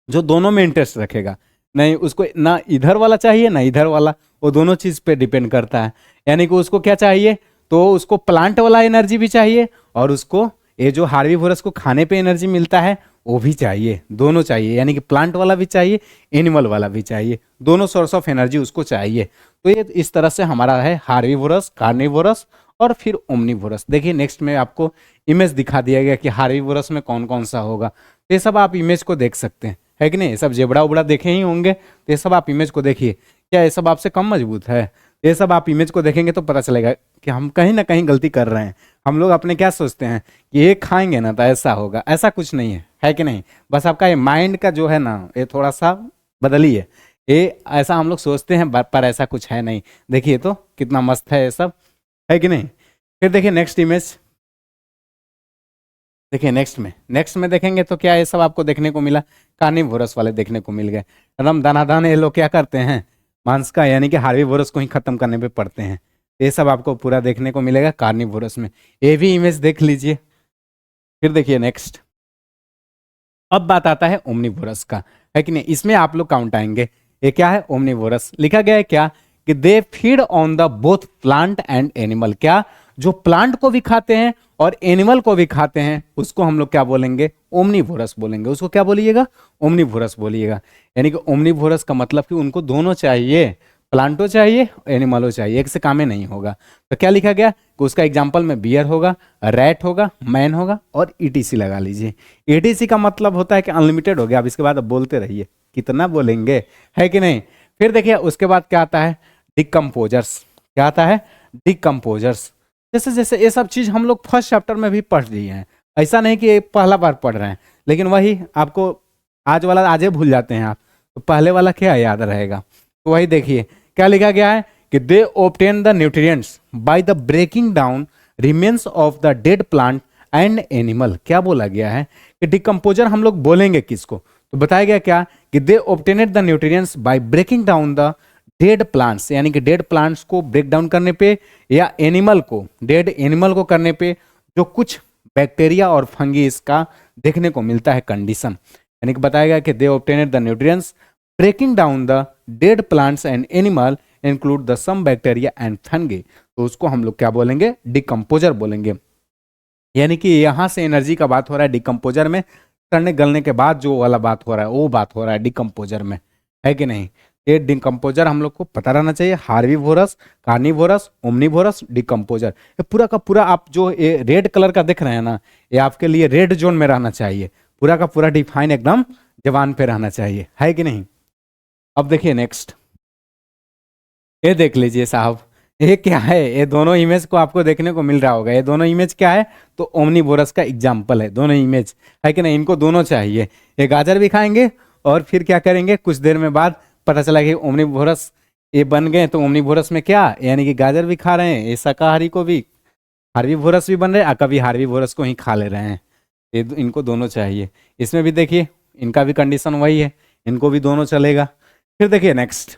जो दोनों में इंटरेस्ट रखेगा, नहीं उसको ना इधर वाला चाहिए ना इधर वाला, वो दोनों चीज पे डिपेंड करता है। यानी कि उसको क्या चाहिए, तो उसको प्लांट वाला एनर्जी भी चाहिए, और उसको ये जो हार्बिवोरस को खाने पे एनर्जी मिलता है वो भी चाहिए, दोनों चाहिए। यानी कि प्लांट वाला भी चाहिए, एनिमल वाला भी चाहिए, दोनों सोर्स ऑफ एनर्जी उसको चाहिए। तो ये इस तरह से हमारा है हार्बिवोरस, कार्निवोरस और फिर ओमनिवोरस। देखिए नेक्स्ट में आपको इमेज दिखा दिया गया कि हार्बिवोरस में कौन कौन सा होगा। तो ये सब आप इमेज को देख सकते हैं, है कि नहीं? ये सब जेबड़ा उबड़ा देखे ही होंगे, तो ये सब आप इमेज को देखिए। क्या ये सब आपसे कम मजबूत है? ये सब आप इमेज को देखेंगे तो पता चलेगा कि हम कहीं ना कहीं गलती कर रहे हैं। हम लोग अपने क्या सोचते हैं कि ये खाएंगे ना तो ऐसा होगा, ऐसा कुछ नहीं है कि नहीं? बस आपका ये माइंड का जो है ना, ये थोड़ा सा बदलिए। ये ऐसा हम लोग सोचते हैं पर ऐसा कुछ है नहीं। देखिए तो कितना मस्त है ये सब, है कि नहीं? फिर देखिए नेक्स्ट इमेज, देखिए नेक्स्ट में देखेंगे तो क्या ये सब आपको देखने को मिला, कार्निवोरस वाले देखने को मिल गए। एकदम दानादान ये लोग क्या करते हैं, मांस का यानी कि हार्बिवोरस को ही खत्म करने पे पड़ते हैं। ये सब आपको पूरा देखने को मिलेगा कार्निवोरस में। ये भी इमेज देख लीजिए। फिर देखिए नेक्स्ट, अब बात आता है ओमनिवोरस का, है कि नहीं? इसमें आप लोग काउंट आएंगे। ये क्या है? ओमनिवोरस। लिखा गया है क्या कि they feed on the both plant and animal. क्या, जो प्लांट को भी खाते हैं और एनिमल को भी खाते हैं उसको हम लोग क्या बोलेंगे, ओमनीवोरस बोलेंगे। उसको क्या बोलिएगा, ओमनीवोरस बोलिएगा। यानी कि ओमनीवोरस का मतलब कि उनको दोनों चाहिए, प्लांटो चाहिए एनिमलो चाहिए, एक से काम में नहीं होगा। तो क्या लिखा गया कि उसका एग्जाम्पल में बियर होगा, रैट होगा, मैन होगा और ईटीसी लगा लीजिए। ईटीसी का मतलब होता है कि अनलिमिटेड हो गया, अब इसके बाद अब बोलते रहिए, कितना बोलेंगे, है कि नहीं। फिर देखिए उसके बाद क्या आता है, डिकम्पोजर्स। क्या आता है, डिकम्पोजर्स। जैसे जैसे ये सब चीज हम लोग फर्स्ट चैप्टर में भी पढ़ लिए हैं, ऐसा नहीं कि ये पहला बार पढ़ रहे हैं, लेकिन वही आपको आज वाला आज ही भूल जाते हैं आप, तो पहले वाला क्या याद रहेगा। तो वही देखिए क्या लिखा गया है कि they obtain the nutrients by the breaking down remains of the dead plant and animal. क्या बोला गया है कि डिकम्पोजर हम लोग बोलेंगे किसको, तो बताया गया क्या कि they obtained the nutrients by breaking down the dead plants, यानी कि डेड प्लांट्स को ब्रेक डाउन करने पे या एनिमल को, डेड एनिमल को करने पे जो कुछ बैक्टीरिया और फंगी इसका देखने को मिलता है कंडीशन। यानी कि बताया गया कि they obtained the nutrients breaking down the dead plants and animal include the some bacteria and fungi. तो उसको हम लोग क्या बोलेंगे, डिकम्पोजर बोलेंगे। यानी कि यहां से एनर्जी का बात हो रहा है डिकम्पोजर में, सड़ने गलने के बाद जो वाला बात हो रहा है वो बात हो रहा है डिकम्पोजर में, है कि नहीं। ये डिकम्पोजर हम लोग को पता रहना चाहिए, हार्बीवोरस, कार्निवोरस, ओमनीवोरस, डिकम्पोजर। ये पूरा का पूरा आप जो ये रेड कलर का देख रहे हैं ना, ये आपके लिए रेड जोन में रहना चाहिए, पूरा का पूरा डिफाइन एकदम जवान पे रहना चाहिए, है कि नहीं। अब देखिए नेक्स्ट, ये देख लीजिए साहब, ये क्या है, ये दोनों इमेज को आपको देखने को मिल रहा होगा। ये दोनों इमेज क्या है, तो ओमनीवोरस का एग्जाम्पल है दोनों इमेज, है कि नहीं। इनको दोनों चाहिए, ये गाजर भी खाएंगे और फिर क्या करेंगे, कुछ देर में बाद पता चला कि ओमनीवोरस ये बन गए, तो ओमनीवोरस में क्या, यानी कि गाजर भी खा रहे हैं, ये शाकाहारी को भी हार्बीवोरस भी बन रहे हैं, कभी हार्बीवोरस को ही खा ले रहे हैं। ये इनको दोनों चाहिए। इसमें भी देखिए इनका भी कंडीशन वही है, इनको भी दोनों चलेगा। फिर देखिए नेक्स्ट,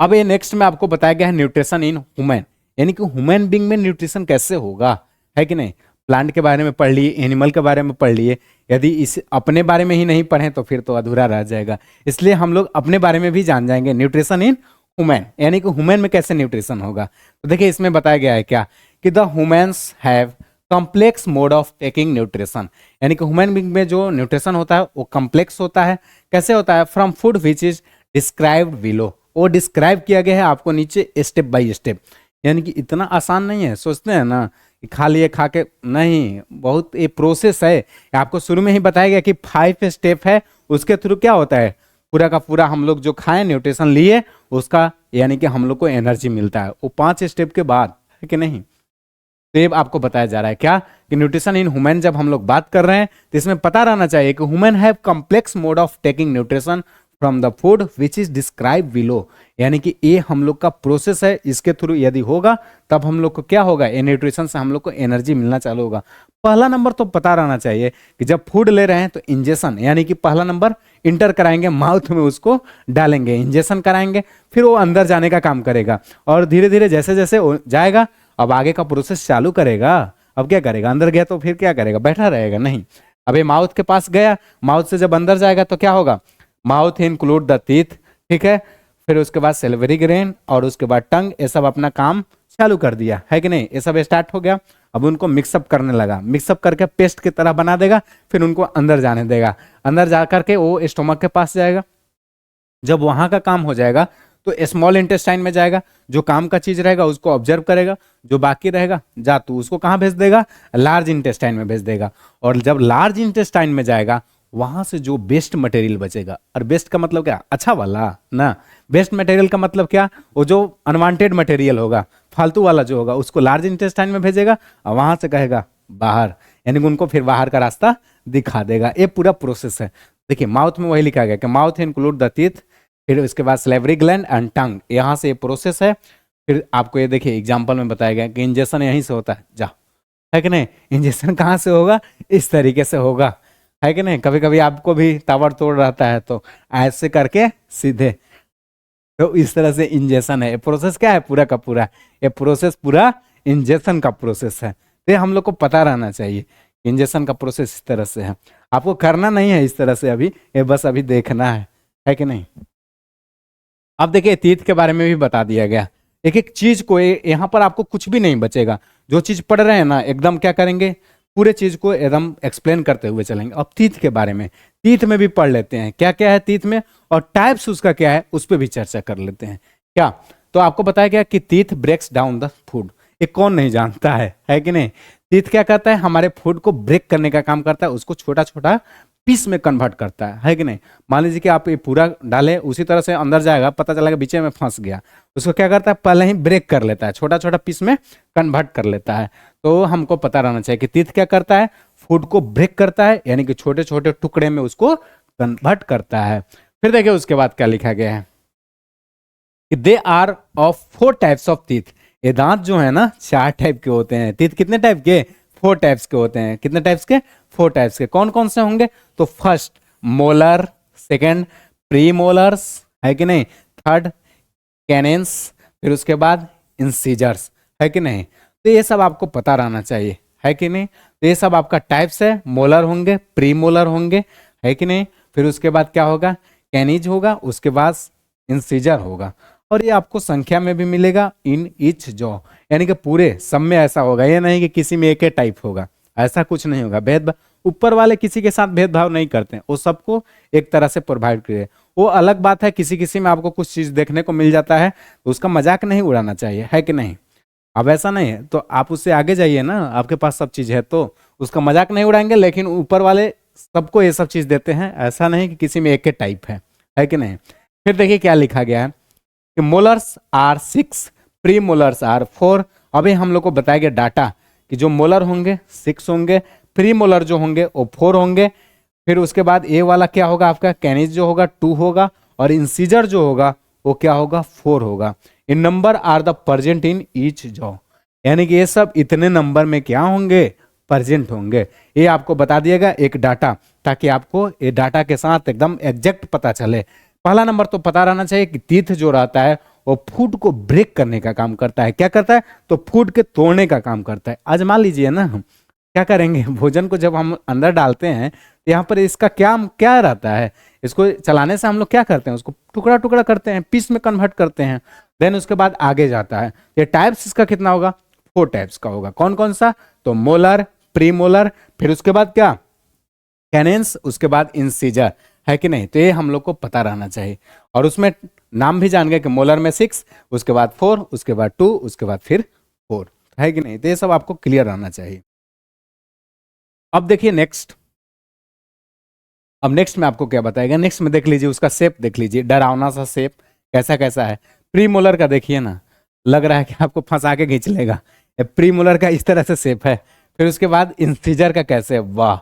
अब ये नेक्स्ट में आपको बताया गया है न्यूट्रिशन इन ह्यूमन, यानी कि ह्यूमन बीइंग में न्यूट्रिशन कैसे होगा, है कि नहीं। प्लांट के बारे में पढ़ लिए, एनिमल के बारे में पढ़ लिए, यदि इस अपने बारे में ही नहीं पढ़े तो फिर तो अधूरा रह जाएगा। इसलिए हम लोग अपने बारे में भी जान जाएंगे, न्यूट्रिशन इन ह्यूमन, यानी कि ह्यूमन में कैसे न्यूट्रिशन होगा। तो देखिए इसमें बताया गया है क्या कि the humans have complex mode of taking nutrition, यानी कि ह्यूमन बीइंग में जो न्यूट्रिशन होता है वो कॉम्प्लेक्स होता है। कैसे होता है, from food which is described below, वो डिस्क्राइब किया गया है आपको नीचे स्टेप बाय स्टेप। यानी कि इतना आसान नहीं है, सोचते हैं ना कि खा लिए खा के, नहीं, बहुत ये प्रोसेस है। आपको शुरू में ही बताया गया कि 5 स्टेप है, उसके थ्रू क्या होता है, पूरा का पूरा हम लोग जो खाएं न्यूट्रिशन लिए उसका, यानी कि हम लोग को एनर्जी मिलता है वो 5 स्टेप के बाद, है कि नहीं। तो ये आपको बताया जा रहा है क्या कि न्यूट्रिशन इन ह्यूमन जब हम लोग बात कर रहे हैं तो इसमें पता रहना चाहिए कि human have complex mode of taking nutrition from the food which is describe below, यानी कि ये हम लोग का प्रोसेस है, इसके थ्रू यदि होगा तब हम लोग को क्या होगा, ये न्यूट्रिशन से हम लोग को एनर्जी मिलना चालू होगा। पहला नंबर तो पता रहना चाहिए कि जब फूड ले रहे हैं तो इंजेक्शन, यानी कि पहला नंबर इंटर कराएंगे, माउथ में उसको डालेंगे, इंजेक्शन कराएंगे, फिर वो अंदर जाने का काम करेगा और धीरे धीरे जैसे जैसे जाएगा अब आगे का प्रोसेस चालू करेगा। अब क्या करेगा, अंदर गया तो फिर क्या करेगा, बैठा रहेगा नहीं। अब ये माउथ के पास गया, माउथ से जब अंदर जाएगा तो क्या होगा, माउथ इंक्लूड द टीथ, ठीक है। फिर उसके बाद सेलिवरी ग्रेन और उसके बाद टंग, ये सब अपना काम चालू कर दिया, है कि नहीं। ये सब स्टार्ट हो गया, अब उनको मिक्सअप करने लगा, मिक्सअप करके पेस्ट की तरह बना देगा, फिर उनको अंदर जाने देगा, अंदर जा करके वो स्टोमक के पास जाएगा। जब वहां का काम हो जाएगा तो स्मॉल इंटेस्टाइन में जाएगा, जो काम का चीज रहेगा उसको ऑब्जर्व करेगा, जो बाकी रहेगा जा तू उसको कहाँ भेज देगा, लार्ज इंटेस्टाइन में भेज देगा। और जब लार्ज इंटेस्टाइन में जाएगा वहां से जो बेस्ट मटेरियल बचेगा, और बेस्ट का मतलब क्या, अच्छा वाला ना, बेस्ट मटेरियल का मतलब क्या, वो जो अनवांटेड मटेरियल होगा, फालतू वाला जो होगा उसको लार्ज इंटेस्टाइन में भेजेगा और वहां से कहेगा बाहर, यानी कि उनको फिर बाहर का रास्ता दिखा देगा। ये पूरा प्रोसेस है। देखिए माउथ में वही लिखा गया कि माउथ इंक्लूड द टीथ, फिर उसके बाद सलेवरी ग्लैंड एंड टंग, यहाँ से ये प्रोसेस है। फिर आपको ये देखिए एग्जाम्पल में बताया गया कि इंजेक्शन यहीं से होता है, जा, है कि नहीं। इंजेक्शन कहाँ से होगा, इस तरीके से होगा, है कि नहीं। कभी कभी आपको भी ताबड़ तोड़ रहता है तो ऐसे करके सीधे, तो इस तरह से इंजेक्शन है। ये प्रोसेस क्या है, पूरा का पूरा ये प्रोसेस पूरा इंजेक्शन का प्रोसेस है। तो ये हम लोग को पता रहना चाहिए, इंजेक्शन का प्रोसेस इस तरह से है, आपको करना नहीं है इस तरह से अभी, ये बस अभी देखना है कि नहीं। अब देखिए टीथ के बारे में भी बता दिया गया, एक एक चीज को यहाँ पर आपको कुछ भी नहीं बचेगा, जो चीज पढ़ रहे हैं ना एकदम क्या करेंगे, पूरे चीज को एकदम एक्सप्लेन करते हुए चलेंगे। अब टीथ के बारे में, टीथ में भी पढ़ लेते हैं क्या क्या है टीथ में, और टाइप्स उसका क्या है उस पर भी चर्चा कर लेते हैं। क्या तो आपको बताया गया कि teeth breaks down the food, ये कौन नहीं जानता है कि नहीं। टीथ क्या करता है, हमारे फूड को ब्रेक करने का काम करता है, उसको छोटा छोटा पीस में कन्वर्ट करता है कि नहीं। मान लीजिए कि आप ये पूरा डाले, उसी तरह से अंदर जाएगा, पता चला कि बीच में फंस गया, उसको क्या करता है पहले ही ब्रेक कर लेता है, छोटा छोटा पीस में कन्वर्ट कर लेता है। तो हमको पता रहना चाहिए कि टीथ क्या करता है, फूड को ब्रेक करता है, यानी कि छोटे छोटे टुकड़े में उसको कन्वर्ट करता है। फिर देखिए उसके बाद क्या लिखा गया है कि they are of 4 types of teeth, ये दांत जो है ना 4 टाइप के होते हैं। टीथ कितने टाइप के, 4 टाइप्स के होते हैं। कितने टाइप्स के, 4 टाइप्स के। कौन कौन से होंगे, तो first molar, second pre molars, है कि नहीं, थर्ड कैनेंस, फिर उसके बाद इंसीजर्स, है कि नहीं। तो ये सब आपको पता रहना चाहिए, है कि नहीं। तो ये सब आपका टाइप्स है, मोलर होंगे, प्री मोलर होंगे, है कि नहीं। फिर उसके बाद क्या होगा, कैनिज होगा, उसके बाद इंसीजर होगा, और ये आपको संख्या में भी मिलेगा इन ईच जॉ, यानी कि पूरे सब में ऐसा होगा, ये नहीं कि किसी में एक ही टाइप होगा, ऐसा कुछ नहीं होगा। भेदभाव ऊपर वाले किसी के साथ भेदभाव नहीं करते हैं, वो सबको एक तरह से प्रोवाइड करे। वो अलग बात है, किसी किसी में आपको कुछ चीज देखने को मिल जाता है तो उसका मजाक नहीं उड़ाना चाहिए, है कि नहीं। अब ऐसा नहीं है तो आप उससे आगे जाइए ना, आपके पास सब चीज है तो उसका मजाक नहीं उड़ाएंगे, लेकिन ऊपर वाले सबको ये सब चीज देते हैं, ऐसा नहीं कि किसी में एक ही टाइप है कि नहीं। फिर देखिए क्या लिखा गया है कि molars are 6, premolars are 4। अभी हम लोग को बताया गया डाटा कि जो मोलर होंगे 6 होंगे, प्री मोलर जो होंगे वो 4 होंगे। फिर उसके बाद ए वाला क्या होगा आपका, कैनिज जो होगा 2 होगा, और इंसीजर जो होगा वो क्या होगा, 4 होगा। इन number are the present in each jaw, यानी कि ये सब इतने नंबर में क्या होंगे, प्रेजेंट होंगे। ये आपको बता दिएगा एक डाटा, ताकि आपको ये डाटा के साथ एकदम एग्जैक्ट पता चले। पहला नंबर तो पता रहना चाहिए कि टीथ जो रहता है वो फूड को ब्रेक करने का काम करता है। क्या करता है, तो फूड के तोड़ने का काम करता है। आज मान लीजिए ना हम क्या करेंगे, भोजन को जब हम अंदर डालते हैं तो यहाँ पर इसका क्या क्या रहता है, इसको चलाने से हम लोग क्या करते हैं, उसको टुकड़ा टुकड़ा करते हैं, पीस में कन्वर्ट करते हैं, देन उसके बाद आगे जाता है। ये टाइप्स इसका कितना होगा, 4 टाइप्स का होगा। कौन कौन सा, तो मोलर, प्री मोलर, फिर उसके बाद क्या, कैनेंस, उसके बाद इंसीजर, है कि नहीं। तो ये हम लोग को पता रहना चाहिए, और उसमें नाम भी जान गए कि मोलर में 6, उसके बाद 4, उसके बाद 2, उसके बाद फिर 4, है कि नहीं। तो ये सब आपको क्लियर रहना चाहिए। अब देखिए नेक्स्ट, अब नेक्स्ट में आपको क्या बताएगा, नेक्स्ट में देख लीजिए उसका शेप देख लीजिए, डरावना सा शेप कैसा कैसा है। प्री मोलर का देखिए ना, लग रहा है कि आपको फंसा के खींच लेगा। प्री मोलर का इस तरह से शेप है। फिर उसके बाद इंसीजर का कैसे है, वाह।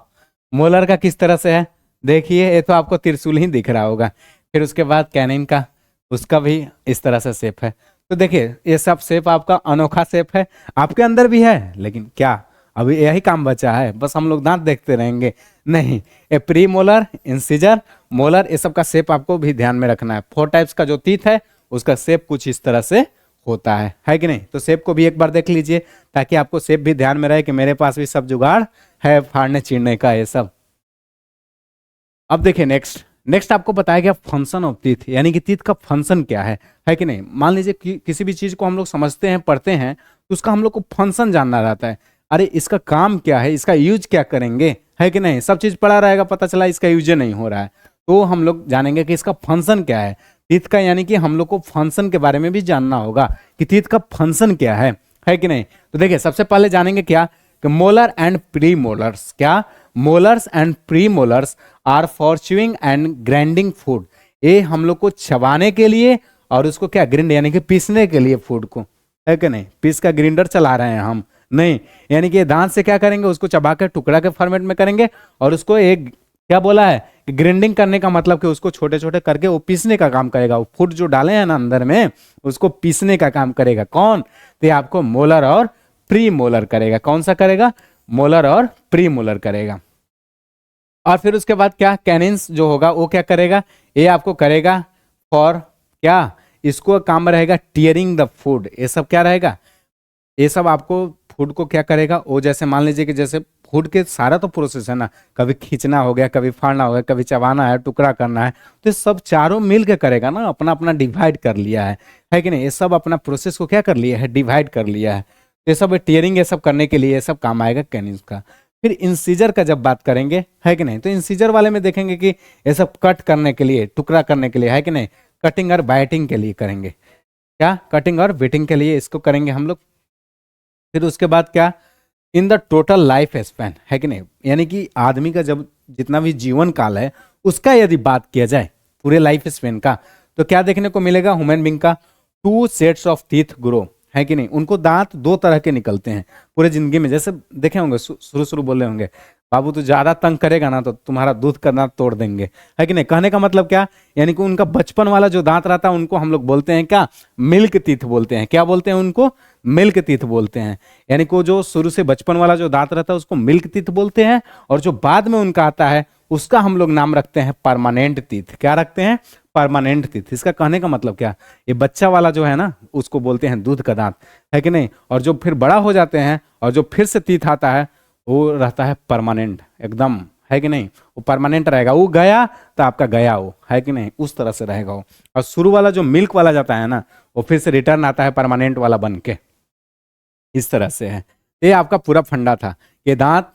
मोलर का किस तरह से है, देखिए ये तो आपको त्रिशूल ही दिख रहा होगा। फिर उसके बाद कैनिन का, उसका भी इस तरह से शेप है। तो देखिए ये सब शेप आपका अनोखा शेप है, आपके अंदर भी है, लेकिन क्या अभी यही काम बचा है, बस हम लोग दांत देखते रहेंगे, नहीं। ए प्री मोलर, इंसीजर, मोलर, ये सब का शेप आपको भी ध्यान में रखना है। 4 टाइप्स का जो टीथ है उसका शेप कुछ इस तरह से होता है कि नहीं। तो शेप को भी एक बार देख लीजिए, ताकि आपको शेप भी ध्यान में रहे कि मेरे पास भी सब जुगाड़ है फाड़ने चीरने का ये सब। अब देखिए नेक्स्ट आपको बताया गया फंक्शन ऑफ टीथ, यानी कि टीथ का फंक्शन क्या है कि नहीं। मान लीजिए कि किसी भी चीज को हम लोग समझते हैं, पढ़ते हैं, तो उसका हम लोग को फंक्शन जानना रहता है। अरे इसका काम क्या है, इसका यूज क्या करेंगे, है कि नहीं। सब चीज पढ़ा रहेगा, पता चला इसका यूज नहीं हो रहा है, तो हम लोग जानेंगे कि इसका फंक्शन क्या है टीथ का, यानी कि हम लोग को फंक्शन के बारे में भी जानना होगा कि टीथ का फंक्शन क्या है कि नहीं। तो देखिए सबसे पहले जानेंगे क्या कि मोलर एंड प्री मोलर्स, क्या molars and premolars are for chewing and grinding food, ये हम लोग को चबाने के लिए और उसको क्या ग्रिंड यानी कि पीसने के लिए फूड को, है कि नहीं। पीस का ग्रिंडर चला रहे हैं हम, नहीं, यानी कि दांत से क्या करेंगे, उसको चबा कर टुकड़ा के फॉर्मेट में करेंगे, और उसको एक क्या बोला है कि ग्राइंडिंग करने का मतलब कि उसको छोटे छोटे करके वो पीसने का काम करेगा। वो फूड जो डाले हैं ना अंदर में, उसको पीसने का काम करेगा कौन, तो आपको मोलर और प्री मोलर करेगा। कौन सा करेगा, मोलर और प्री मोलर करेगा। और फिर उसके बाद क्या, कैनिन्स जो होगा वो क्या करेगा, ये आपको करेगा फॉर क्या, इसको काम रहेगा टीयरिंग द फूड। ये सब क्या रहेगा, ये सब आपको फूड को क्या करेगा, वो जैसे मान लीजिए कि जैसे फूड के सारा तो प्रोसेस है ना, कभी खींचना हो गया, कभी फाड़ना हो गया, कभी चबाना है, टुकड़ा करना है, तो ये सब चारों मिल के करेगा ना, अपना अपना डिवाइड कर लिया है कि नहीं, ये सब अपना प्रोसेस को क्या कर लिया है, डिवाइड कर लिया है। तो ये सब टीयरिंग ये सब करने के लिए ये सब काम आएगा कैनिस का। फिर इंसीजर का जब बात करेंगे, है कि नहीं, तो इंसीजर वाले में देखेंगे कि ये सब कट करने के लिए, टुकड़ा करने के लिए, है कि नहीं, कटिंग और बाइटिंग के लिए करेंगे, क्या कटिंग और बीटिंग के लिए इसको करेंगे हम लोग। फिर उसके बाद क्या, in the total life span, है कि नहीं, यानी कि आदमी का जब जितना भी जीवन काल है उसका यदि बात किया जाए पूरे लाइफ स्पैन का, तो क्या देखने को मिलेगा, ह्यूमन बींग का 2 सेट्स ऑफ टीथ ग्रो, है कि नहीं, उनको दांत 2 तरह के निकलते हैं पूरे जिंदगी में। जैसे देखे होंगे शुरू शुरू बोले होंगे, बाबू तो ज्यादा तंग करेगा ना तो तुम्हारा दूध का दांत तोड़ देंगे, है कि नहीं। कहने का मतलब क्या, यानी कि उनका बचपन वाला जो दांत रहता है उनको हम लोग बोलते हैं क्या, मिल्क टीथ बोलते हैं। क्या बोलते हैं उनको, मिल्क टीथ बोलते हैं। यानी कि जो शुरू से बचपन वाला जो दांत रहता है उसको मिल्क टीथ बोलते हैं, और जो बाद में उनका आता है उसका हम लोग नाम रखते हैं परमानेंट टीथ। क्या रखते हैं, परमानेंट टीथ। इसका कहने का मतलब क्या, ये बच्चा वाला जो है ना उसको बोलते हैं दूध का दांत, है कि नहीं, और जो फिर बड़ा हो जाते हैं और जो फिर से टीथ आता है वो रहता है परमानेंट एकदम, है कि नहीं, वो परमानेंट रहेगा। वो गया तो आपका गया वो, है कि नहीं, उस तरह से रहेगा वो। और शुरू वाला जो मिल्क वाला जाता है ना वो फिर से रिटर्न आता है परमानेंट वाला बन के, इस तरह से है। ये आपका पूरा फंडा था। ये दांत,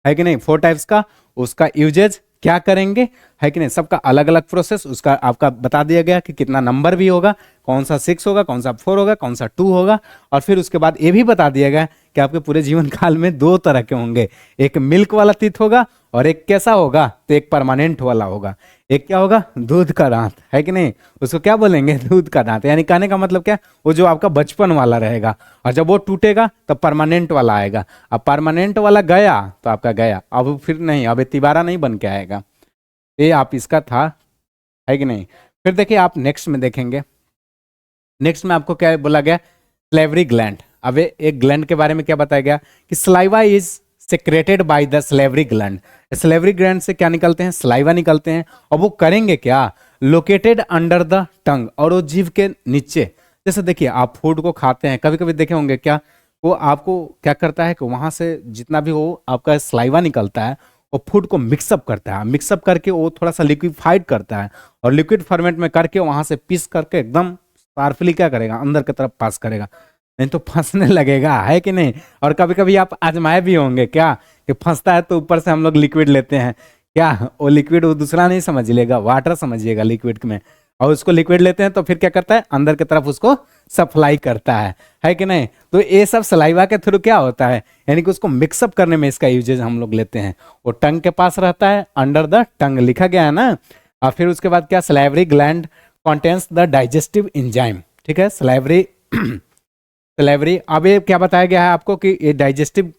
है कि नहीं, 4 टाइप्स का, उसका यूजेज क्या करेंगे, है कि नहीं, सबका अलग अलग प्रोसेस, उसका आपका बता दिया गया कि कितना नंबर भी होगा, कौन सा 6 होगा, कौन सा 4 होगा, कौन सा 2 होगा। और फिर उसके बाद ये भी बता दिया गया कि आपके पूरे जीवन काल में 2 तरह के होंगे, एक मिल्क वाला टीथ होगा और एक कैसा होगा, तो एक परमानेंट वाला होगा। एक क्या होगा, दूध का दांत, है कि नहीं, उसको क्या बोलेंगे, दूध का दांत। यानी कहने का मतलब क्या, वो जो आपका बचपन वाला रहेगा, और जब वो टूटेगा तब परमानेंट वाला आएगा। अब परमानेंट वाला गया तो आपका गया, अब फिर नहीं, अब तिबारा नहीं बन के आएगा। ये आप इसका था, है कि नहीं। फिर देखिए आप नेक्स्ट में देखेंगे, नेक्स्ट में आपको क्या बोला गया, स्लेवरी ग्लैंड। अब एक ग्लैंड के बारे में क्या बताया गया कि saliva is secreted by the salivary gland. Salivary gland से क्या निकलते हैं, सलाइवा निकलते हैं, और वो करेंगे क्या, लोकेटेड अंडर द टंग, और वो जीभ के नीचे। जैसे देखिए आप फूड को खाते हैं, कभी कभी देखे होंगे क्या, वो आपको क्या करता है कि वहां से जितना भी वो आपका सलाइवा निकलता है वो फूड को मिक्सअप करता है, मिक्सअप करके वो थोड़ा सा लिक्विफाइड करता है, और लिक्विड फॉर्मेट में करके वहां से पीस करके एकदम पावरफुली क्या करेगा, अंदर की तरफ पास करेगा, नहीं तो फंसने लगेगा, है कि नहीं। और कभी कभी आप आजमाए भी होंगे क्या, कि फंसता है तो ऊपर से हम लोग लिक्विड लेते हैं, क्या वो लिक्विड वो दूसरा नहीं समझिएगा, वाटर समझिएगा लिक्विड में, और उसको लिक्विड लेते हैं तो फिर क्या करता है, अंदर की तरफ उसको सप्लाई करता है कि नहीं। तो ये सब सलाइवा के थ्रू क्या होता है, यानी कि उसको मिक्सअप करने में इसका यूजेज हम लोग लेते हैं। वो टंग के पास रहता है, अंडर द टंग लिखा गया है ना। और फिर उसके बाद क्या, salivary gland contains the digestive enzyme, ठीक है, सलाइवरी सलेवरी। अब ये क्या बताया गया है आपको कि ये डाइजेस्टिव,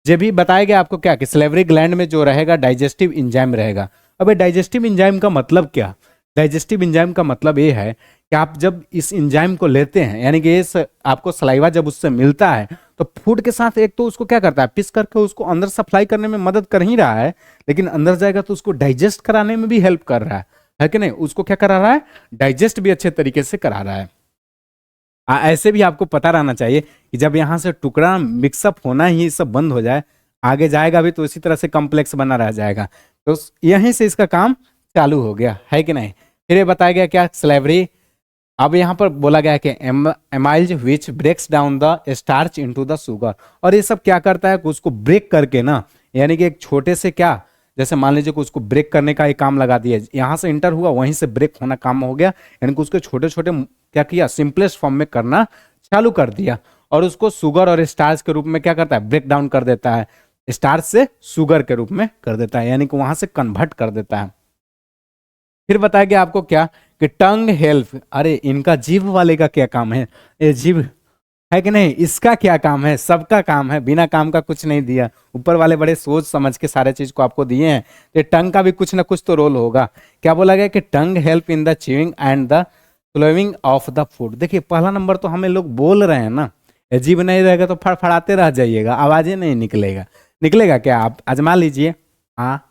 ये भी बताया गया आपको क्या, कि सलेवरी ग्लैंड में जो रहेगा डाइजेस्टिव एंजाइम रहेगा। अब ये डाइजेस्टिव एंजाइम का मतलब क्या, डाइजेस्टिव एंजाइम का मतलब ये है कि आप जब इस एंजाइम को लेते हैं, यानी कि ये आपको सलाइवा जब उससे मिलता है तो फूड के साथ एक तो उसको क्या करता है, पिस करके उसको अंदर सप्लाई करने में मदद कर ही रहा है, लेकिन अंदर जाएगा तो उसको डाइजेस्ट कराने में भी हेल्प कर रहा है कि नहीं, उसको क्या करा रहा है, डाइजेस्ट भी अच्छे तरीके से करा रहा है। ऐसे भी आपको पता रहना चाहिए कि जब यहाँ से टुकड़ा मिक्सअप होना ही सब बंद हो जाए, आगे जाएगा भी तो इसी तरह से कॉम्प्लेक्स बना रह जाएगा, तो यहीं से इसका काम चालू हो गया, है कि नहीं। फिर ये बताया गया क्या, स्लेवरी। अब यहाँ पर बोला गया कि amylase which breaks down the starch into the sugar, और ये सब क्या करता है कि उसको ब्रेक करके ना, यानी कि एक छोटे से क्या, जैसे मान लीजिए कि उसको ब्रेक करने का एक काम लगा दिया, यहाँ से इंटर हुआ वहीं से ब्रेक होना काम हो गया, यानी कि उसके छोटे छोटे क्या किया, सिंपलेस्ट फॉर्म में करना चालू कर दिया, और उसको शुगर और स्टार्च के रूप में क्या करता है, ब्रेक डाउन कर देता है, स्टार्च से शुगर के रूप में कर देता है, यानी कि वहां से कन्वर्ट कर देता है। फिर बताया गया आपको क्या, कि टंग हेल्प, अरे इनका जीभ वाले का क्या काम है, ये जीभ, है कि नहीं, इसका क्या काम है, सबका काम है, बिना काम का कुछ नहीं दिया, ऊपर वाले बड़े सोच समझ के सारे चीज को आपको दिए हैं, तो टंग का भी कुछ ना कुछ तो रोल होगा। क्या बोला गया कि टंग help in the chewing and the slowing of the food. देखिए पहला नंबर तो हमें लोग बोल रहे हैं ना, जीभ नहीं रहेगा तो फड़फड़ाते रह जाइएगा, आवाजें नहीं निकलेगा, निकलेगा क्या, आप आजमा लीजिए, हाँ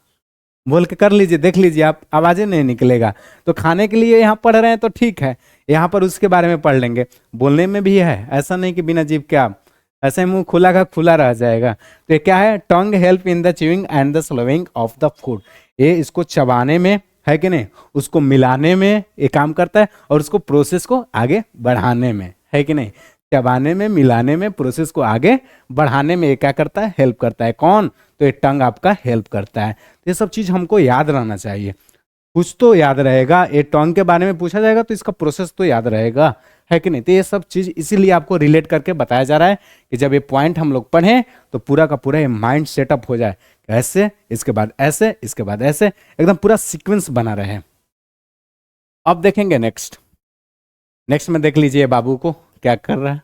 बोल के कर लीजिए, देख लीजिए आप, आवाजें नहीं निकलेगा। तो खाने के लिए यहाँ पढ़ रहे हैं तो ठीक है, यहाँ पर उसके बारे में पढ़ लेंगे, बोलने में भी है, ऐसा नहीं कि बिना जीभ के आप ऐसे मुंह खुला का खुला रह जाएगा। तो ये क्या है, टंग help in the chewing and the slowing of the food. ये इसको चबाने में है कि नहीं, उसको मिलाने में ये काम करता है, और उसको प्रोसेस को आगे बढ़ाने में, है कि नहीं, चबाने में, मिलाने में, प्रोसेस को आगे बढ़ाने में ये क्या करता है, हेल्प करता है। कौन? तो ये टंग आपका हेल्प करता है। ये सब चीज हमको याद रहना चाहिए, कुछ तो याद रहेगा। ये टंग के बारे में पूछा जाएगा तो इसका प्रोसेस तो याद रहेगा, है कि नहीं। तो ये सब चीज इसीलिए आपको रिलेट करके बताया जा रहा है कि जब ये पॉइंट हम लोग पढ़ें तो पूरा का पूरा ये माइंड सेटअप हो जाए, ऐसे, इसके बाद ऐसे, इसके बाद ऐसे, एकदम पूरा सीक्वेंस बना रहे। अब देखेंगे नेक्स्ट में देख लीजिए बाबू को क्या कर रहा है।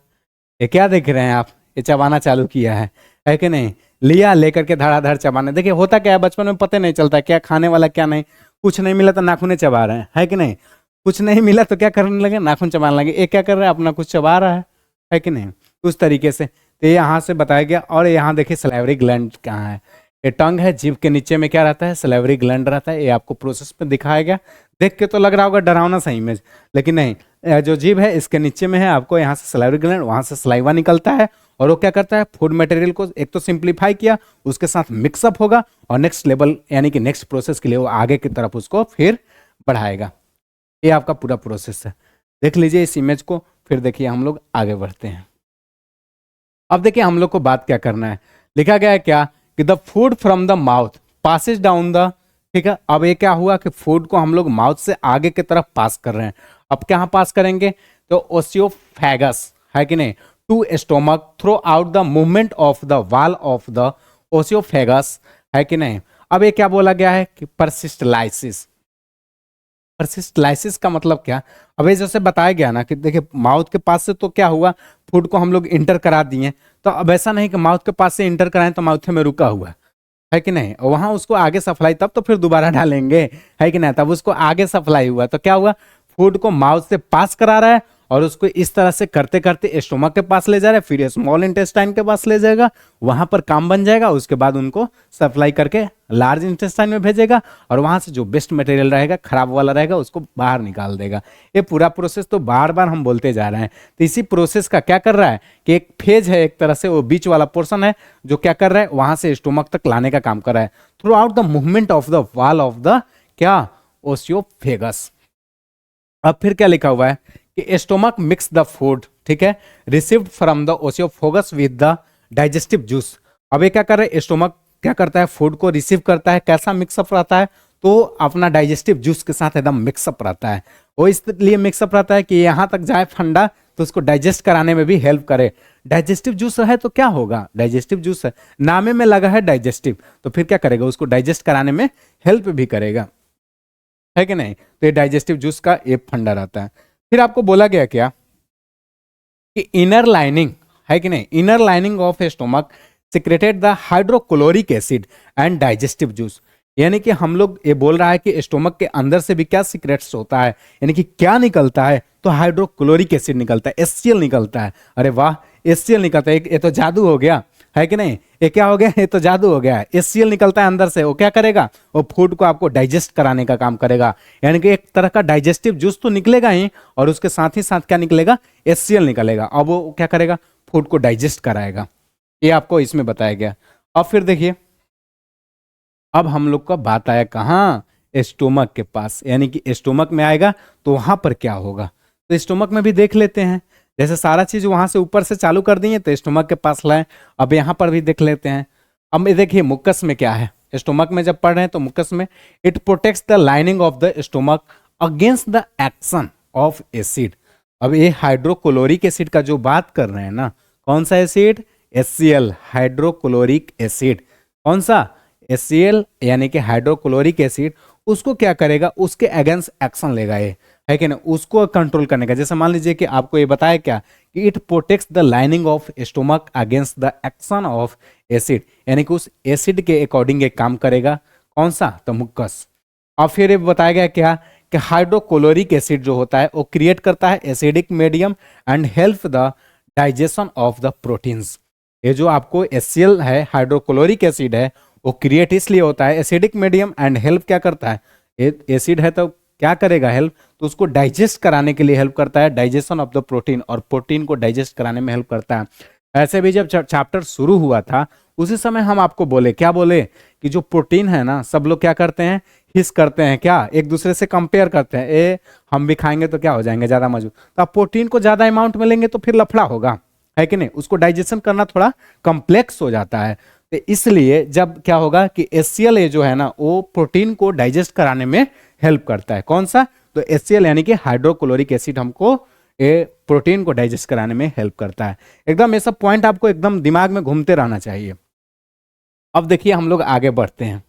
ये क्या देख रहे हैं आप, ये चबाना चालू किया है कि नहीं, लिया, लेकर के धड़ाधड़ चबाने। देखिए होता क्या है, बचपन में पता नहीं चलता क्या खाने वाला क्या नहीं। कुछ नहीं मिला तो नाखूने चबा रहे हैं, है कि नहीं। कुछ नहीं मिला तो क्या करने लगे, नाखून चबाने लगे। ये क्या कर रहा है, अपना कुछ चबा रहा है कि नहीं, उस तरीके से। तो ये यहाँ से बताया गया। और यहाँ देखिए सलाइवरी ग्लैंड कहाँ है, ये टंग है, जीभ के नीचे में क्या रहता है, सलाइवरी ग्लैंड रहता है। ये आपको प्रोसेस में दिखाया गया। देख के तो लग रहा होगा डरावना सा इमेज, लेकिन नहीं, जो जीभ है इसके नीचे में है, आपको यहाँ से सलाइवरी ग्लैंड, वहाँ से सलाइवा निकलता है, और वो क्या करता है, फूड मटेरियल को एक तो सिंप्लीफाई किया, उसके साथ मिक्सअप होगा, और नेक्स्ट लेवल यानी कि नेक्स्ट प्रोसेस के लिए वो आगे की तरफ उसको फिर बढ़ाएगा। ये आपका पूरा प्रोसेस है। देख लीजिए इस इमेज को, फिर देखिए हम लोग आगे बढ़ते हैं। अब देखिए हम लोग को बात क्या करना है, लिखा गया है क्या कि the food from the mouth passes down the, ठीक है। अब ये क्या हुआ कि फूड को हम लोग माउथ से आगे की तरफ पास कर रहे हैं। अब क्या पास करेंगे, तो ओसियोफेगस, है कि नहीं, to stomach throughout the movement of the wall of the oesophagus, है कि नहीं। अब ये क्या बोला गया है कि परसिस्टलाइसिस। परसिस्टलाइसिस का मतलब क्या, अब ये जैसे बताया गया ना कि देखिए माउथ के पास से तो क्या हुआ, फूड को हम लोग इंटर करा दिए। तो अब ऐसा नहीं कि माउथ के पास से इंटर कराएं तो माउथ में रुका हुआ है कि नहीं, वहां उसको आगे सप्लाई, तब तो फिर दोबारा डालेंगे, है कि नहीं। तब उसको आगे सप्लाई हुआ, तो क्या हुआ, फूड को माउथ से पास करा रहा है, और उसको इस तरह से करते करते स्टोमक के पास ले जा रहा है, फिर स्मॉल इंटेस्टाइन के पास ले जाएगा, वहां पर काम बन जाएगा। उसके बाद उनको सप्लाई करके लार्ज इंटेस्टाइन में भेजेगा, और वहां से जो बेस्ट मटेरियल रहेगा, खराब वाला रहेगा, उसको बाहर निकाल देगा। ये पूरा प्रोसेस तो बार बार हम बोलते जा रहे हैं। तो इसी प्रोसेस का क्या कर रहा है कि एक फेज है, एक तरह से वो बीच वाला पोर्शन है जो क्या कर रहा है, वहां से स्टोमक तक लाने का काम कर रहा है, through out the movement of the wall of the क्या, ओसियोफेगस। अब फिर क्या लिखा हुआ है कि स्टोमक मिक्स द फूड, ठीक है, received from the ओसियोफेगस with the digestive juice. अब ये क्या कर रहा है, स्टोमक क्या करता है, फूड को रिसीव करता है, कैसा मिक्सअप रहता है, तो अपना डाइजेस्टिव जूस के साथ एकदम मिक्सअप रहता है। वो इसलिए मिक्सअप रहता है कि यहाँ तक जाए फंडा, तो उसको डाइजेस्ट कराने में भी हेल्प करे। डाइजेस्टिव जूस है तो क्या होगा, डाइजेस्टिव जूस है, नामे में लगा है डाइजेस्टिव, तो फिर क्या करेगा, उसको डाइजेस्ट कराने में हेल्प भी करेगा, है कि नहीं। तो ये डाइजेस्टिव जूस का ये फंडा रहता है। फिर आपको बोला गया क्या कि इनर लाइनिंग, है कि नहीं, inner lining of stomach secreted the hydrochloric acid and digestive juice. यानी कि हम लोग ये बोल रहा है कि स्टोमक के अंदर से भी क्या सीक्रेट्स होता है, यानी कि क्या निकलता है, तो हाइड्रोक्लोरिक एसिड निकलता है, HCl निकलता है। अरे वाह, HCl निकलता है, ये तो जादू हो गया, है कि नहीं। ये क्या हो गया, ये तो जादू हो गया है। HCl निकलता है अंदर से, वो क्या करेगा, वो फूड को आपको डाइजेस्ट कराने का काम करेगा। यानी कि एक तरह का डाइजेस्टिव जूस तो निकलेगा ही, और उसके साथ ही साथ क्या निकलेगा, HCl निकलेगा। अब वो क्या करेगा, फूड को डाइजेस्ट कराएगा। ये आपको इसमें बताया गया। अब फिर देखिए, अब हम लोग का बात आया कहाँ, स्टोमक के पास, यानी कि स्टोमक में आएगा तो वहां पर क्या होगा। तो स्टोमक में भी देख लेते हैं, जैसे सारा चीज वहां से ऊपर से चालू कर दिए तो स्टोमक के पास लाए। अब यहाँ पर भी देख लेते हैं। अब ये देखिए मुक्कस में क्या है, स्टोमक में जब पढ़ रहे हैं तो मुक्कस में it protects the lining of the stomach against the action of acid. अब ये हाइड्रोक्लोरिक एसिड का जो बात कर रहे हैं ना, कौन सा एसिड, HCl, हाइड्रोक्लोरिक एसिड। कौन सा, HCl, यानी कि हाइड्रोक्लोरिक एसिड। उसको क्या करेगा, उसके अगेंस्ट एक्शन लेगा ये, है कि नहीं, उसको कंट्रोल करने का। जैसे मान लीजिए कि आपको ये बताया क्या कि it protects the lining of stomach against the action of acid, यानी कि उस एसिड के अकॉर्डिंग एक काम करेगा। कौन सा, तो मुक्कस। और फिर ये बताया गया क्या कि हाइड्रोक्लोरिक एसिड जो होता है वो क्रिएट करता है acidic medium and help the digestion of the proteins. ये जो आपको HCl है, हाइड्रोक्लोरिक एसिड है, वो क्रिएट इसलिए होता है एसिडिक मीडियम एंड हेल्प क्या करता है, एसिड है तो क्या करेगा, हेल्प, तो उसको डाइजेस्ट कराने के लिए हेल्प करता है, डाइजेशन ऑफ द प्रोटीन, और प्रोटीन को डाइजेस्ट कराने में हेल्प करता है। ऐसे भी जब चैप्टर शुरू हुआ था उसी समय हम आपको बोले, क्या बोले, कि जो प्रोटीन है ना, सब लोग क्या करते हैं, हिस करते हैं, क्या एक दूसरे से कंपेयर करते हैं, ए हम भी खाएंगे तो क्या हो जाएंगे, ज्यादा मजबूत। तो आप प्रोटीन को ज्यादा अमाउंट में लेंगे तो फिर लफड़ा होगा, है कि नहीं, उसको डाइजेशन करना थोड़ा कॉम्प्लेक्स हो जाता है। तो इसलिए जब क्या होगा कि HCl जो है ना वो प्रोटीन को डाइजेस्ट कराने में हेल्प करता है। कौन सा, तो HCl यानी कि हाइड्रोक्लोरिक एसिड हमको ये प्रोटीन को डाइजेस्ट कराने में हेल्प करता है। एकदम ये सब पॉइंट आपको एकदम दिमाग में घूमते रहना चाहिए। अब देखिए हम लोग आगे बढ़ते हैं।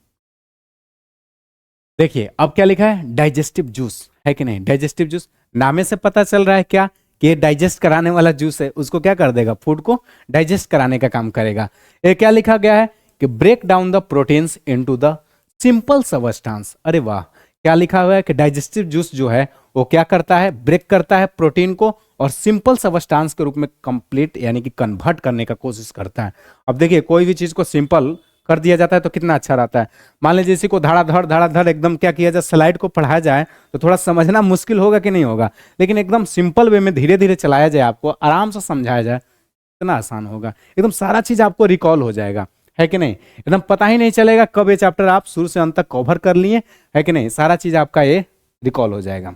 देखिए अब क्या लिखा है, डाइजेस्टिव जूस, है कि नहीं। डाइजेस्टिव जूस नामे से पता चल रहा है क्या, कि ये डाइजेस्ट कराने वाला जूस है, उसको क्या कर देगा, फूड को डाइजेस्ट कराने का काम करेगा। ये क्या लिखा गया है कि break down the proteins into the simple substance. अरे वाह, क्या लिखा हुआ है कि डाइजेस्टिव जूस जो है वो क्या करता है, ब्रेक करता है प्रोटीन को और सिंपल सबस्टेंस के रूप में कंप्लीट यानी कि कन्वर्ट करने का कोशिश करता है। अब देखिए कोई भी चीज को सिंपल कर दिया जाता है तो कितना अच्छा रहता है। मान लीजिए इसी को धड़ाधड़ एकदम क्या किया जाए, स्लाइड को पढ़ाया जाए तो थोड़ा समझना मुश्किल होगा कि नहीं होगा, लेकिन एकदम सिंपल वे में धीरे धीरे चलाया जाए, आपको आराम से समझाया जाए, इतना आसान होगा, एकदम सारा चीज आपको रिकॉल हो जाएगा, है कि नहीं। एकदम पता ही नहीं चलेगा कब ये चैप्टर आप शुरू से अंत तक कवर कर लिए, है कि नहीं, सारा चीज आपका ये रिकॉल हो जाएगा।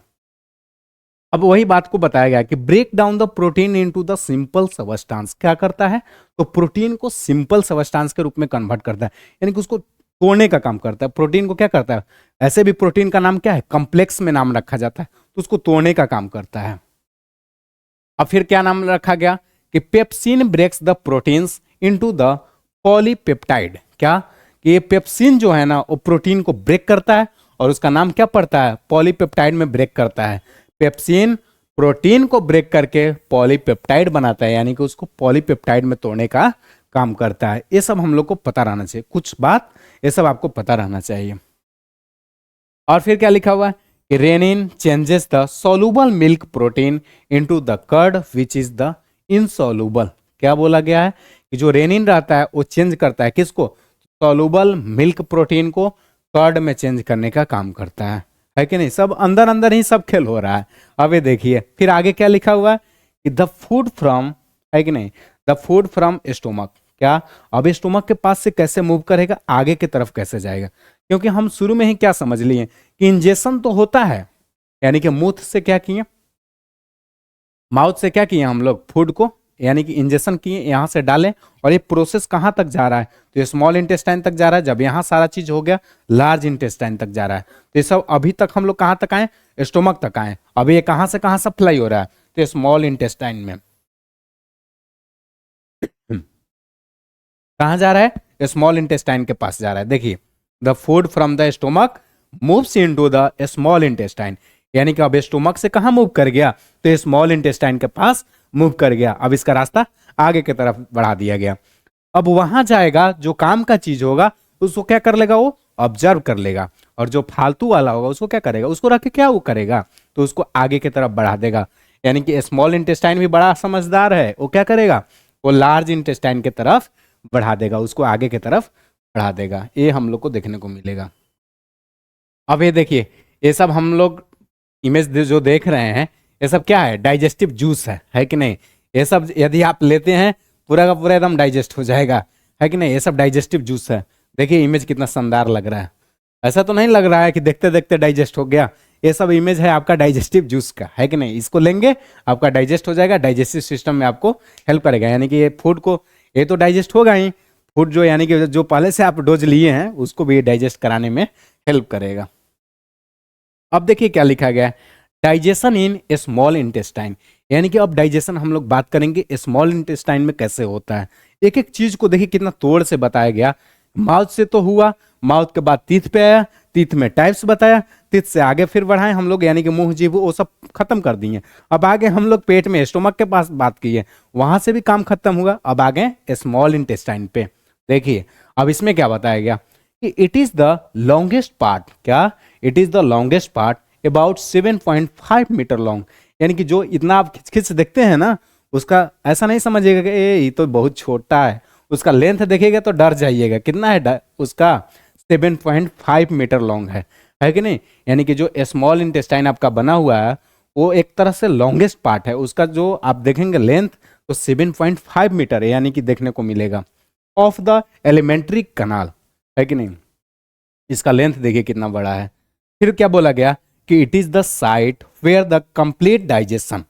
अब वही बात को बताया गया कि break down the protein into the simple substance, क्या करता है, तो प्रोटीन को सिंपल सबस्टेंस के रूप में कन्वर्ट करता है, यानी कि उसको तोड़ने का काम करता है। प्रोटीन को क्या करता है, ऐसे भी प्रोटीन का नाम क्या है, कॉम्प्लेक्स में नाम रखा जाता है, तो उसको तोड़ने का काम करता है। अब फिर क्या नाम रखा गया कि pepsin breaks the proteins into the polypeptide. क्या, कि ये पेप्सिन जो है ना वो प्रोटीन को ब्रेक करता है और उसका नाम क्या पड़ता है, पॉलीपेप्टाइड में ब्रेक करता है। पेप्सिन प्रोटीन को ब्रेक करके पॉलीपेप्टाइड बनाता है, यानी कि उसको पॉलीपेप्टाइड में तोड़ने का काम करता है। ये सब हम लोग को पता रहना चाहिए, कुछ बात ये सब आपको पता रहना चाहिए। और फिर क्या लिखा हुआ है कि rennin changes the soluble milk protein into the curd which is the insoluble. क्या बोला गया है कि जो रेनिन रहता है वो चेंज करता है किसको, सोलूबल मिल्क प्रोटीन को कर्ड में चेंज करने का काम करता है कि नहीं। सब अंदर अंदर ही सब खेल हो रहा है। अब ये देखिए फिर आगे क्या लिखा हुआ है कि द फूड फ्रॉम, है कि नहीं, द फूड फ्रॉम स्टोमक। क्या, अब स्टोमक के पास से कैसे मूव करेगा, आगे की तरफ कैसे जाएगा, क्योंकि हम शुरू में ही क्या समझ लिए कि इंजेक्शन तो होता है, यानी कि मुंह से क्या किए, माउथ से क्या किए हम लोग, फूड को यानी कि इंजेक्शन किए, यहां से डालें, और ये प्रोसेस कहां तक जा रहा है, तो ये स्मॉल इंटेस्टाइन तक जा रहा है। जब यहां सारा चीज हो गया लार्ज इंटेस्टाइन तक जा रहा है। तो ये सब अभी तक हम लोग कहां तक आए, स्टोमक तक आए। अभी ये कहां से कहां सप्लाई हो रहा है, तो स्मॉल इंटेस्टाइन में कहां जा रहा है, स्मॉल इंटेस्टाइन के पास जा रहा है। देखिए the food from the stomach moves into the small intestine, यानी कि अब स्टोमक से कहां मूव कर गया, तो स्मॉल इंटेस्टाइन के पास मूव कर गया। अब इसका रास्ता आगे की तरफ बढ़ा दिया गया। अब वहां जाएगा, जो काम का चीज होगा उसको क्या कर लेगा, वो ऑब्जर्व कर लेगा, और जो फालतू वाला होगा उसको क्या करेगा, उसको रख के क्या वो करेगा, तो उसको आगे की तरफ बढ़ा देगा। यानी कि स्मॉल इंटेस्टाइन भी बड़ा समझदार है, वो क्या करेगा, वो लार्ज इंटेस्टाइन की तरफ बढ़ा देगा, उसको आगे की तरफ बढ़ा देगा। ये हम लोग को देखने को मिलेगा। अब ये देखिए ये सब हम लोग इमेज जो देख रहे हैं ये सब क्या है, डाइजेस्टिव जूस है कि नहीं। ये सब यदि आप लेते हैं पूरा का पूरा एकदम डाइजेस्ट हो जाएगा, है कि नहीं। ये सब डाइजेस्टिव जूस है। देखिए इमेज कितना शानदार लग रहा है, ऐसा तो नहीं लग रहा है कि देखते देखते डाइजेस्ट हो गया। ये सब इमेज है आपका डाइजेस्टिव जूस का, है कि नहीं। इसको लेंगे आपका डाइजेस्ट हो जाएगा, डाइजेस्टिव सिस्टम में आपको हेल्प करेगा, यानी कि ये फूड को, ये तो डाइजेस्ट होगा ही, फूड जो यानी कि जो पहले से आप डोज लिए हैं उसको भी डाइजेस्ट कराने में हेल्प करेगा। अब देखिए क्या लिखा गया है, डाइजेशन इन स्मॉल इंटेस्टाइन, यानी कि अब डाइजेशन हम लोग बात करेंगे स्मॉल इंटेस्टाइन में कैसे होता है। एक एक चीज को देखिए कितना तोड़ से बताया गया। माउथ से तो हुआ, माउथ के बाद टीथ पे आया, टीथ में टाइप्स बताया, टीथ से आगे फिर बढ़ाए हम लोग, यानी कि मुंह जीभ वो सब खत्म कर दिए। अब आगे हम लोग पेट में स्टोमक के पास बात की है, वहां से भी काम खत्म हुआ। अब आगे स्मॉल इंटेस्टाइन पे देखिए, अब इसमें क्या बताया गया कि it is the longest part. क्या, it is the longest part about 7.5 metre long, यानी कि जो इतना आप खिंच खिंच देखते हैं ना, उसका ऐसा नहीं समझिएगा कि ये तो बहुत छोटा है, उसका लेंथ देखेगा तो डर जाइएगा, कितना है उसका 7.5 मीटर लॉन्ग है कि नहीं। यानी कि जो स्मॉल इंटेस्टाइन आपका बना हुआ है वो एक तरह से लॉन्गेस्ट पार्ट है, उसका जो आप देखेंगे लेंथ तो 7.5 मीटर यानी कि देखने को मिलेगा ऑफ द एलिमेंट्री कनाल, है कि नहीं। इसका लेंथ देखिए कितना बड़ा है। फिर क्या बोला गया कि it is the site where the complete digestion,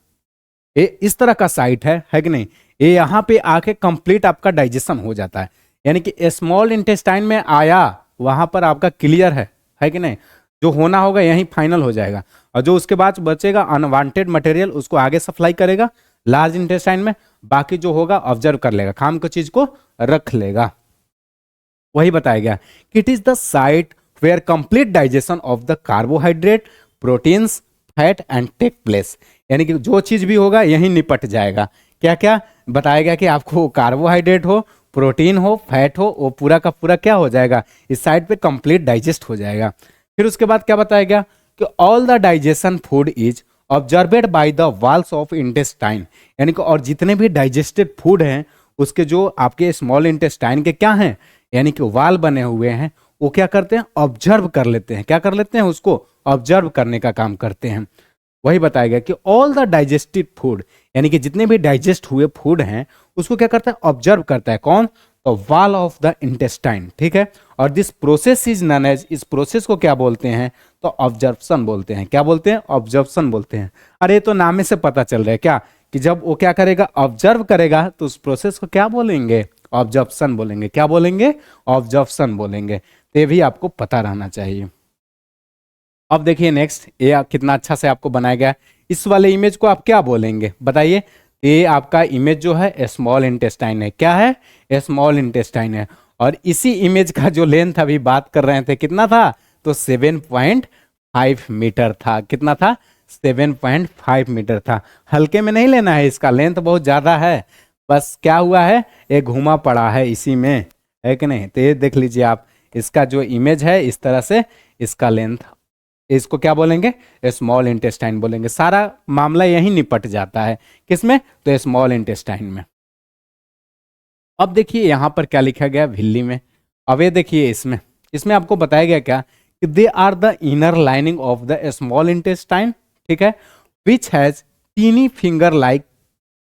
ये इस तरह का साइट है कि नहीं, ये यहाँ पे आके कंप्लीट आपका डाइजेशन हो जाता है, यानी कि स्मॉल इंटेस्टाइन में आया वहां पर आपका क्लियर है कि नहीं, जो होना होगा यही फाइनल हो जाएगा, और जो उसके बाद बचेगा अनवांटेड मटेरियल उसको आगे सप्लाई करेगा लार्ज इंटेस्टाइन में, बाकी जो होगा ऑब्जर्व कर लेगा, खाम की चीज को रख लेगा। वही बताया गया कि it is the site where complete digestion of the carbohydrate, proteins, fat and take place, यानी कि जो चीज भी होगा यही निपट जाएगा। क्या क्या बताया गया कि आपको कार्बोहाइड्रेट हो, प्रोटीन हो, फैट हो, वो पूरा का पूरा क्या हो जाएगा, इस साइड पे कंप्लीट डाइजेस्ट हो जाएगा। फिर उसके बाद क्या बताया गया कि all the digestion food is observed by the walls of intestine, यानी कि और जितने भी डाइजेस्टेड फूड हैं उसके जो आपके स्मॉल इंटेस्टाइन के क्या हैं, यानी कि वाल बने हुए हैं, वो क्या करते हैं, ऑब्जर्व कर लेते हैं। क्या कर लेते हैं, उसको ऑब्जर्व करने का काम करते हैं। वही बताया गया कि ऑल द डाइजेस्टेड फूड, यानी कि जितने भी डाइजेस्ट हुए फूड हैं उसको क्या करता है, ऑब्जर्व करता है। कौन, तो वाल ऑफ द इंटेस्टाइन, ठीक है। और this process is known as, इस प्रोसेस को क्या बोलते हैं, तो ऑब्जर्प्शन बोलते हैं। क्या बोलते हैं, ऑब्जर्प्शन बोलते हैं। अरे तो नाम से पता चल रहा है क्या कि जब वो क्या करेगा, ऑब्जर्व करेगा, तो उस प्रोसेस को क्या बोलेंगे, ऑब्जर्प्शन बोलेंगे। क्या बोलेंगे, ऑब्जर्प्शन बोलेंगे। तो ये भी आपको पता रहना चाहिए। अब देखिए नेक्स्ट, ये कितना अच्छा से आपको बनाया गया। इस वाले इमेज को आप क्या बोलेंगे बताइए। ये आपका इमेज जो है स्मॉल इंटेस्टाइन है। क्या है, स्मॉल इंटेस्टाइन है। और इसी इमेज का जो लेंथ अभी बात कर रहे थे कितना था, तो 7.5 मीटर था। कितना था, 7.5 मीटर था। हल्के में नहीं लेना है, इसका लेंथ बहुत ज्यादा है। बस क्या हुआ है, ये घुमा पड़ा है इसी में, है कि नहीं। तो ये देख लीजिए आप, इसका जो इमेज है इस तरह से, इसका लेंथ, इसको क्या बोलेंगे, स्मॉल इंटेस्टाइन बोलेंगे। सारा मामला यही निपट जाता है, किसमें, तो स्मॉल इंटेस्टाइन में। अब देखिए यहां पर क्या लिखा गया झिल्ली में। अब ये देखिए इसमें इसमें आपको बताया गया क्या कि they are the inner lining of the small intestine, ठीक है, which has tiny finger like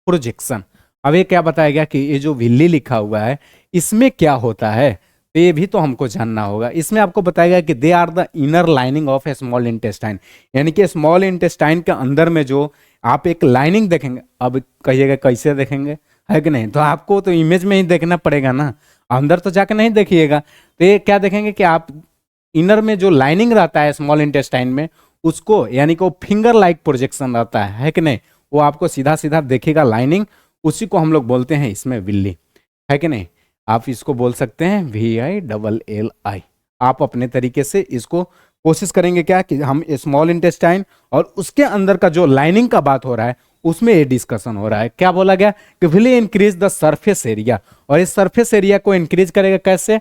projection. अब ये क्या बताया गया कि ये जो झिल्ली लिखा हुआ है इसमें क्या होता है, तो ये भी तो हमको जानना होगा। इसमें आपको बताया गया कि they are the inner lining of a small intestine, यानी कि स्मॉल इंटेस्टाइन के अंदर में जो आप एक लाइनिंग देखेंगे। अब कहिएगा कैसे देखेंगे, है कि नहीं, तो आपको तो इमेज में ही देखना पड़ेगा ना, अंदर तो जाकर नहीं देखिएगा। तो ये क्या देखेंगे कि आप इनर में जो लाइनिंग रहता है स्मॉल इंटेस्टाइन में, उसको यानी कि वो फिंगर लाइक प्रोजेक्शन रहता है कि नहीं, वो आपको सीधा सीधा देखेगा लाइनिंग, उसी को हम लोग बोलते हैं इसमें विल्ली, है कि नहीं। आप इसको बोल सकते हैं VILLI। आप अपने तरीके से इसको कोशिश करेंगे क्या कि हम स्मॉल इंटेस्टाइन और उसके अंदर का जो लाइनिंग का बात हो रहा है उसमें ये डिस्कशन हो रहा है। क्या बोला गया कि will increase the surface area, और इस सरफेस एरिया को इंक्रीज करेगा कैसे,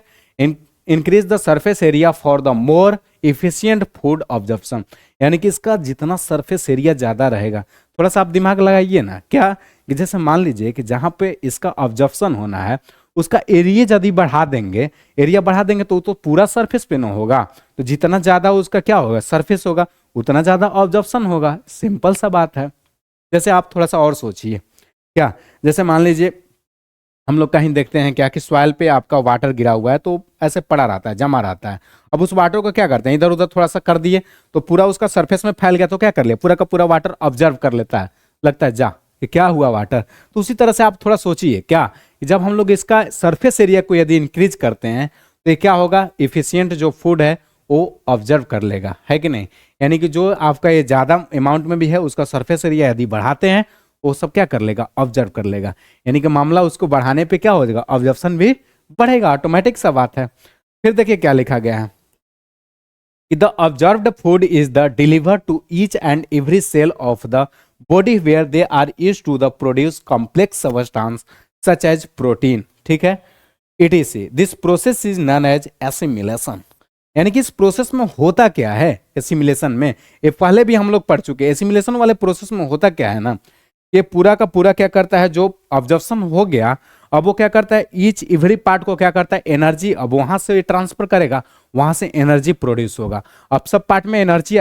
increase the surface area for the more efficient food absorption, यानी कि इसका जितना सरफेस एरिया ज्यादा रहेगा, थोड़ा सा आप दिमाग लगाइए ना, क्या कि जैसे मान लीजिए कि जहां पे इसका ऑब्जर्प्शन होना है उसका एरिया यदि बढ़ा देंगे, एरिया बढ़ा देंगे तो पूरा सरफेस पे ना होगा, तो जितना ज्यादा उसका क्या होगा, सरफेस होगा, उतना ज्यादा ऑब्जर्प्शन होगा। सिंपल सा बात है। जैसे आप थोड़ा सा और सोचिए, क्या जैसे मान लीजिए हम लोग कहीं देखते हैं क्या कि सॉइल पे आपका वाटर गिरा हुआ है, तो ऐसे पड़ा रहता है, जमा रहता है। अब उस वाटर को क्या करते हैं, इधर उधर थोड़ा सा कर दिए तो पूरा उसका सरफेस में फैल गया, तो क्या कर लिया, पूरा का पूरा वाटर ऑब्जर्व कर लेता है, लगता है जा कि क्या हुआ वाटर। तो उसी तरह से आप थोड़ा सोचिए क्या कि जब हम लोग इसका सरफेस एरिया को यदि इंक्रीज करते हैं तो ये क्या होगा, इफिशियंट जो फूड है वो ऑब्जर्व कर लेगा, है कि नहीं। यानी कि जो आपका ये ज्यादा अमाउंट में भी है उसका सरफेस एरिया यदि बढ़ाते हैं वो सब क्या कर लेगा, ऑब्जर्व कर लेगा। यानी कि मामला उसको बढ़ाने पे क्या हो जाएगा, ऑब्जर्वेशन भी बढ़ेगा, ऑटोमेटिक सा बात है। फिर देखिए क्या लिखा गया है कि the observed food is the delivered to each and every cell of the body where they are used to the produce complex substance such as protein, ठीक है। It is this process is known as assimilation, यानी कि इस process में होता क्या है, assimilation में, ये पहले भी हम लोग पढ़ चुके हैं। एसिमिलेशन वाले प्रोसेस में होता क्या है ना, ये पूरा का पूरा क्या करता है, जो ऑब्जर्वेशन हो गया अब वो क्या करता है, ईच एवरी पार्ट को क्या करता है, एनर्जी अब वहां से ट्रांसफर करेगा, वहां से एनर्जी प्रोड्यूस होगा। अब सब पार्ट में एनर्जी,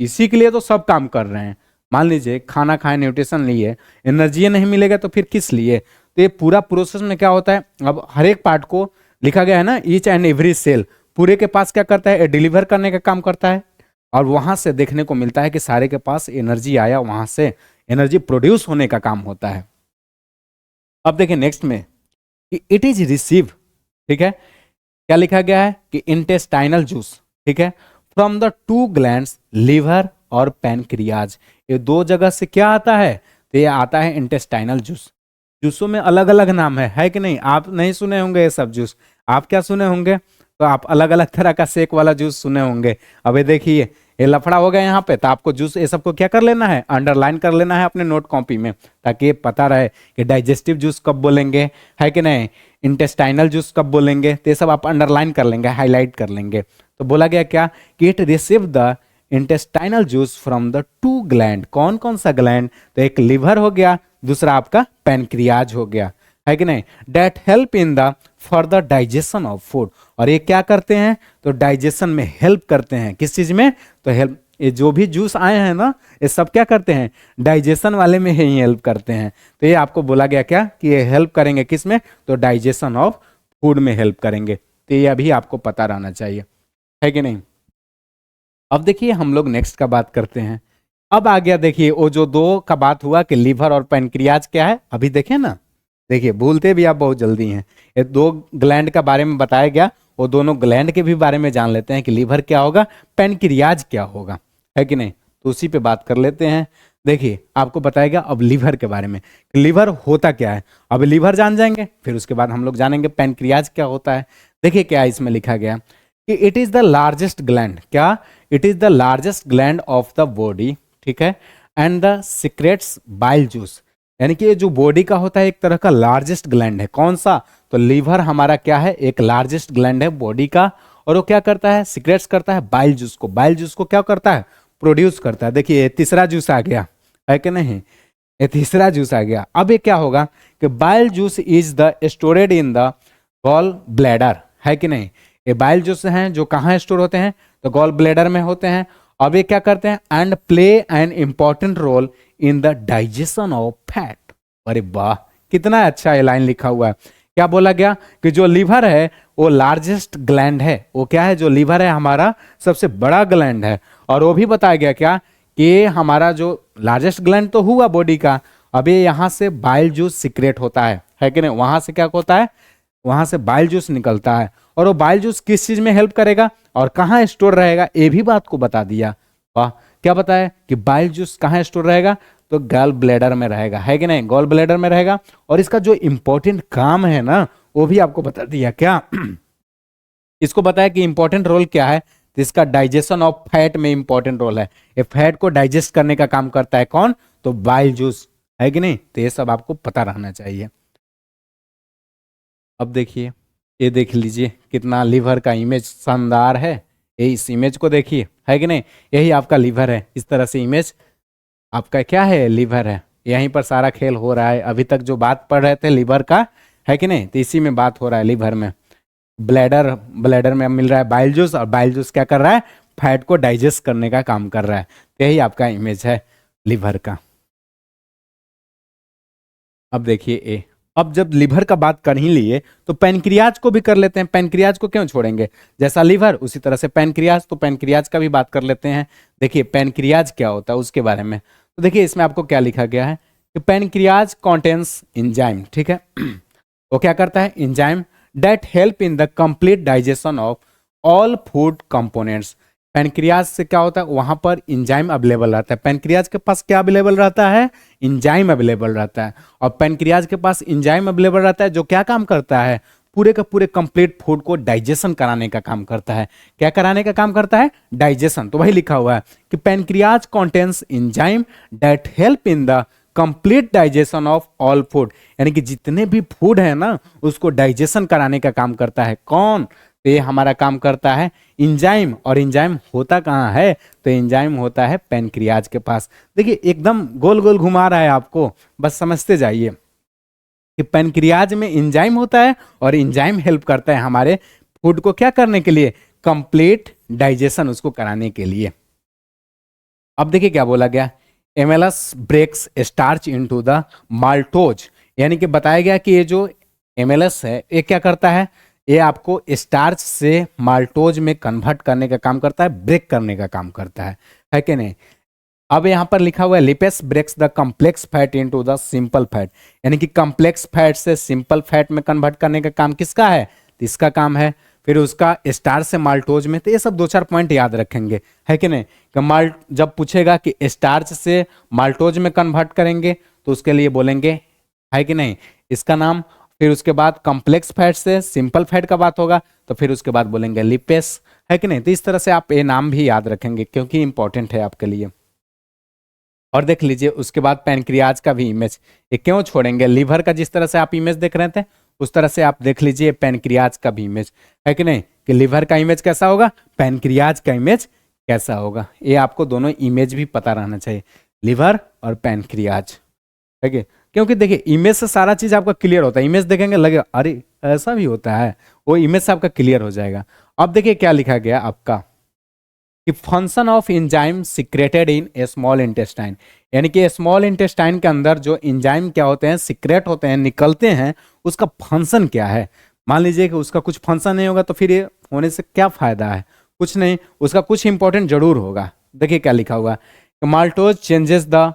इसी के लिए तो सब काम कर रहे हैं, मान लीजिए खाना खाए, न्यूट्रिशन लिए, एनर्जी नहीं मिलेगा तो फिर किस लिए। तो ये पूरा प्रोसेस में क्या होता है, अब हर एक पार्ट को लिखा गया है ना, ईच एंड एवरी सेल पूरे के पास क्या करता है, डिलीवर करने का काम करता है। और वहां से देखने को मिलता है कि सारे के पास एनर्जी आया, वहां से एनर्जी प्रोड्यूस होने का काम होता है। अब देखिए नेक्स्ट में कि इट इज रिसीव, ठीक है, क्या लिखा गया है कि इंटेस्टाइनल जूस, ठीक है, from the two glands liver और पैनक्रियाज। ये दो जगह से क्या आता है, तो ये आता है इंटेस्टाइनल जूस। जूसों में अलग अलग नाम है कि नहीं, आप नहीं सुने होंगे ये सब जूस, आप क्या सुने होंगे, तो आप अलग अलग तरह का शेक वाला जूस सुने होंगे। अब ये देखिए ये लफड़ा हो गया यहाँ पे, तो आपको जूस ये सबको क्या कर लेना है, अंडरलाइन कर लेना है अपने नोट कॉपी में, ताकि ये पता रहे कि डाइजेस्टिव जूस कब बोलेंगे, है कि नहीं, इंटेस्टाइनल जूस कब बोलेंगे, तो ये सब आप अंडरलाइन कर लेंगे, हाईलाइट कर लेंगे। तो बोला गया क्या कि it receive the intestinal juice from the two gland. कौन कौन सा ग्लैंड, तो एक लिवर हो गया, दूसरा आपका पैनक्रियाज हो गया, है कि नहीं, that help in the for the digestion of food. और ये क्या करते हैं, तो डाइजेशन में हेल्प करते हैं, किस चीज में, तो हेल्प, ये जो भी जूस आए हैं ना, ये सब क्या करते हैं, डाइजेशन वाले में ही हेल्प करते हैं। तो ये आपको बोला गया क्या कि ये हेल्प करेंगे किस में, तो डाइजेशन ऑफ फूड में हेल्प करेंगे। तो ये अभी आपको पता रहना चाहिए, है कि नहीं। अब देखिए हम लोग नेक्स्ट का बात करते हैं। अब आ गया देखिए वो जो दो का बात हुआ कि लिवर और पैनक्रियाज क्या है, अभी देखें ना, देखिए भूलते भी आप बहुत जल्दी हैं। ये दो ग्लैंड का बारे में बताया गया, वो दोनों ग्लैंड के भी बारे में जान लेते हैं कि लिवर क्या होगा, पैनक्रियाज क्या होगा, है कि नहीं। तो उसी पे बात कर लेते हैं। देखिए आपको बताएगा अब लिवर के बारे में, लिवर होता क्या है। अब लिवर जान जाएंगे, फिर उसके बाद हम लोग जानेंगे पैनक्रियाज क्या होता है। देखिए क्या इसमें लिखा गया कि it is the largest gland, क्या, it is the largest gland of the body, ठीक है, and the secrets bile juice. यानी कि ये जो बॉडी का होता है एक तरह का लार्जेस्ट ग्लैंड है, कौन सा, तो लिवर हमारा क्या है, एक लार्जेस्ट ग्लैंड है बॉडी का। और वो क्या करता है, सीक्रेट्स करता है बाइल जूस को, बाइल जूस को क्या करता है, प्रोड्यूस करता है। देखिए तीसरा जूस आ गया, है कि नहीं, ये तीसरा जूस आ गया। अब ये क्या होगा कि bile juice is the stored in the gall bladder, है कि नहीं। ये बाइल जूस हैं जो कहाँ स्टोर होते हैं, तो गॉल ब्लैडर में होते हैं। अब ये क्या करते हैं, and play an important role in the digestion of fat. अरे वाह, कितना अच्छा ये लाइन लिखा हुआ है। क्या बोला गया कि जो लिवर है वो लार्जेस्ट ग्लैंड है, वो क्या है, जो लिवर है हमारा सबसे बड़ा ग्लैंड है। और वो भी बताया गया क्या कि हमारा जो लार्जेस्ट ग्लैंड तो हुआ बॉडी का, अब ये यहाँ से बाइल जूस सीक्रेट होता है कि नहीं, वहां से क्या होता है, वहां से बाइल जूस निकलता है। और वो बाइल जूस किस चीज में हेल्प करेगा और कहाँ स्टोर रहेगा, ये भी बात को बता दिया। वाह, क्या बताया कि बाइल जूस कहाँ स्टोर रहेगा, तो गॉल ब्लैडर में रहेगा, है कि नहीं, गॉल ब्लैडर में रहेगा। और इसका जो इंपॉर्टेंट काम है ना, वो भी आपको बता दिया क्या इसको बताया कि इंपॉर्टेंट रोल क्या है, तो इसका डाइजेशन ऑफ फैट में इंपॉर्टेंट रोल है। ये फैट को डाइजेस्ट करने का काम करता है कौन, तो बाइल जूस, है कि नहीं। तो ये सब आपको पता रहना चाहिए। अब देखिए ये देख लीजिए कितना लिवर का इमेज शानदार है, ये इस इमेज को देखिए, है कि नहीं, यही आपका लिवर है। इस तरह से इमेज आपका क्या है, लिवर है। यहीं पर सारा खेल हो रहा है, अभी तक जो बात पढ़ रहे थे लिवर का, है कि नहीं, तो इसी में बात हो रहा है लिवर में। ब्लैडर, ब्लैडर में मिल रहा है बाइल जूस, और बाइल जूस क्या कर रहा है, फैट को डाइजेस्ट करने का काम कर रहा है। यही आपका इमेज है लिवर का। अब देखिए ए, अब जब लिवर का बात कर ही लिए तो पैनक्रियाज को भी कर लेते हैं। पैनक्रियाज को क्यों छोड़ेंगे, जैसा लिवर उसी तरह से पैनक्रियाज, तो पैनक्रियाज का भी बात कर लेते हैं। देखिए पैनक्रियाज क्या होता है उसके बारे में, तो देखिए इसमें आपको क्या लिखा गया है कि पैनक्रियाज कॉन्टेन्स इंजाइम, ठीक है वो क्या करता है, enzyme that help in the complete digestion of all food components. Pancreas से क्या होता है, वहां पर इंजाइम अवेलेबल रहता है। पैनक्रियाज के पास क्या अवेलेबल रहता है, इंजाइम अवेलेबल रहता है। और पैनक्रियाज के पास इंजाइम अवेलेबल रहता है जो क्या काम करता है, पूरे का पूरे कंप्लीट फूड को डाइजेशन कराने का काम करता है। क्या कराने का काम करता है, डाइजेशन। तो वही लिखा हुआ है कि pancreas contains enzyme that help in the complete digestion of all food. यानी कि जितने भी फूड है ना उसको डाइजेशन कराने का काम करता है कौन, तो ये हमारा काम करता है इंजाइम। और इंजाइम होता कहाँ है, तो इंजाइम होता है पैनक्रियाज के पास। देखिए एकदम गोल गोल घुमा रहा है आपको, बस समझते जाइए कि पैनक्रियाज में इंजाइम होता है और इंजाइम हेल्प करता है हमारे फूड को क्या करने के लिए, कंप्लीट डाइजेशन उसको कराने के लिए। अब देखिए क्या बोला गया, amylase breaks starch into the maltose, यानी कि बताया गया कि ये जो एमएलएस है ये क्या करता है, ये आपको स्टार्च से माल्टोज में कन्वर्ट करने का काम करता है, ब्रेक करने का काम करता है कि नहीं। अब यहाँ पर लिखा हुआ है lipase breaks the complex fat into the simple fat, यानी कि कॉम्प्लेक्स फैट से सिंपल फैट में कन्वर्ट करने का काम किसका है, तो इसका काम है। फिर उसका स्टार्च से माल्टोज में, तो ये सब 2-4 पॉइंट याद रखेंगे, है कि नहीं। कि माल्ट जब पूछेगा कि स्टार्च से माल्टोज में कन्वर्ट करेंगे तो उसके लिए बोलेंगे, है कि नहीं, इसका नाम। फिर उसके बाद कॉम्प्लेक्स फैट से सिंपल फैट का बात होगा तो फिर उसके बाद बोलेंगे लिपेस, है कि नहीं। तो इस तरह से आप ये नाम भी याद रखेंगे क्योंकि इंपॉर्टेंट है आपके लिए। और देख लीजिए उसके बाद पैनक्रियाज का भी इमेज, ये क्यों छोड़ेंगे, लीवर का जिस तरह से आप इमेज देख रहे थे उस तरह से आप देख लीजिए पैनक्रियाज का भी इमेज, है कि नहीं, कि लीवर का इमेज कैसा होगा, पैनक्रियाज का इमेज कैसा होगा। ये आपको दोनों इमेज भी पता रहना चाहिए, लिवर और पैनक्रियाज, है कि। क्योंकि देखिए इमेज से सारा चीज आपका क्लियर होता है, इमेज देखेंगे लगेगा अरे ऐसा भी होता है, वो इमेज से आपका क्लियर हो जाएगा। अब देखिए क्या लिखा गया आपका कि function of enzyme secreted in A small intestine, यानी कि स्मॉल इंटेस्टाइन के अंदर जो एंजाइम क्या होते हैं, सिक्रेट होते हैं, निकलते हैं, उसका फंक्शन क्या है। मान लीजिए कि उसका कुछ फंक्शन नहीं होगा तो फिर ये होने से क्या फायदा है, कुछ नहीं, उसका कुछ इंपॉर्टेंट जरूर होगा। देखिए क्या लिखा हुआ है, माल्टोज चेंजेस द,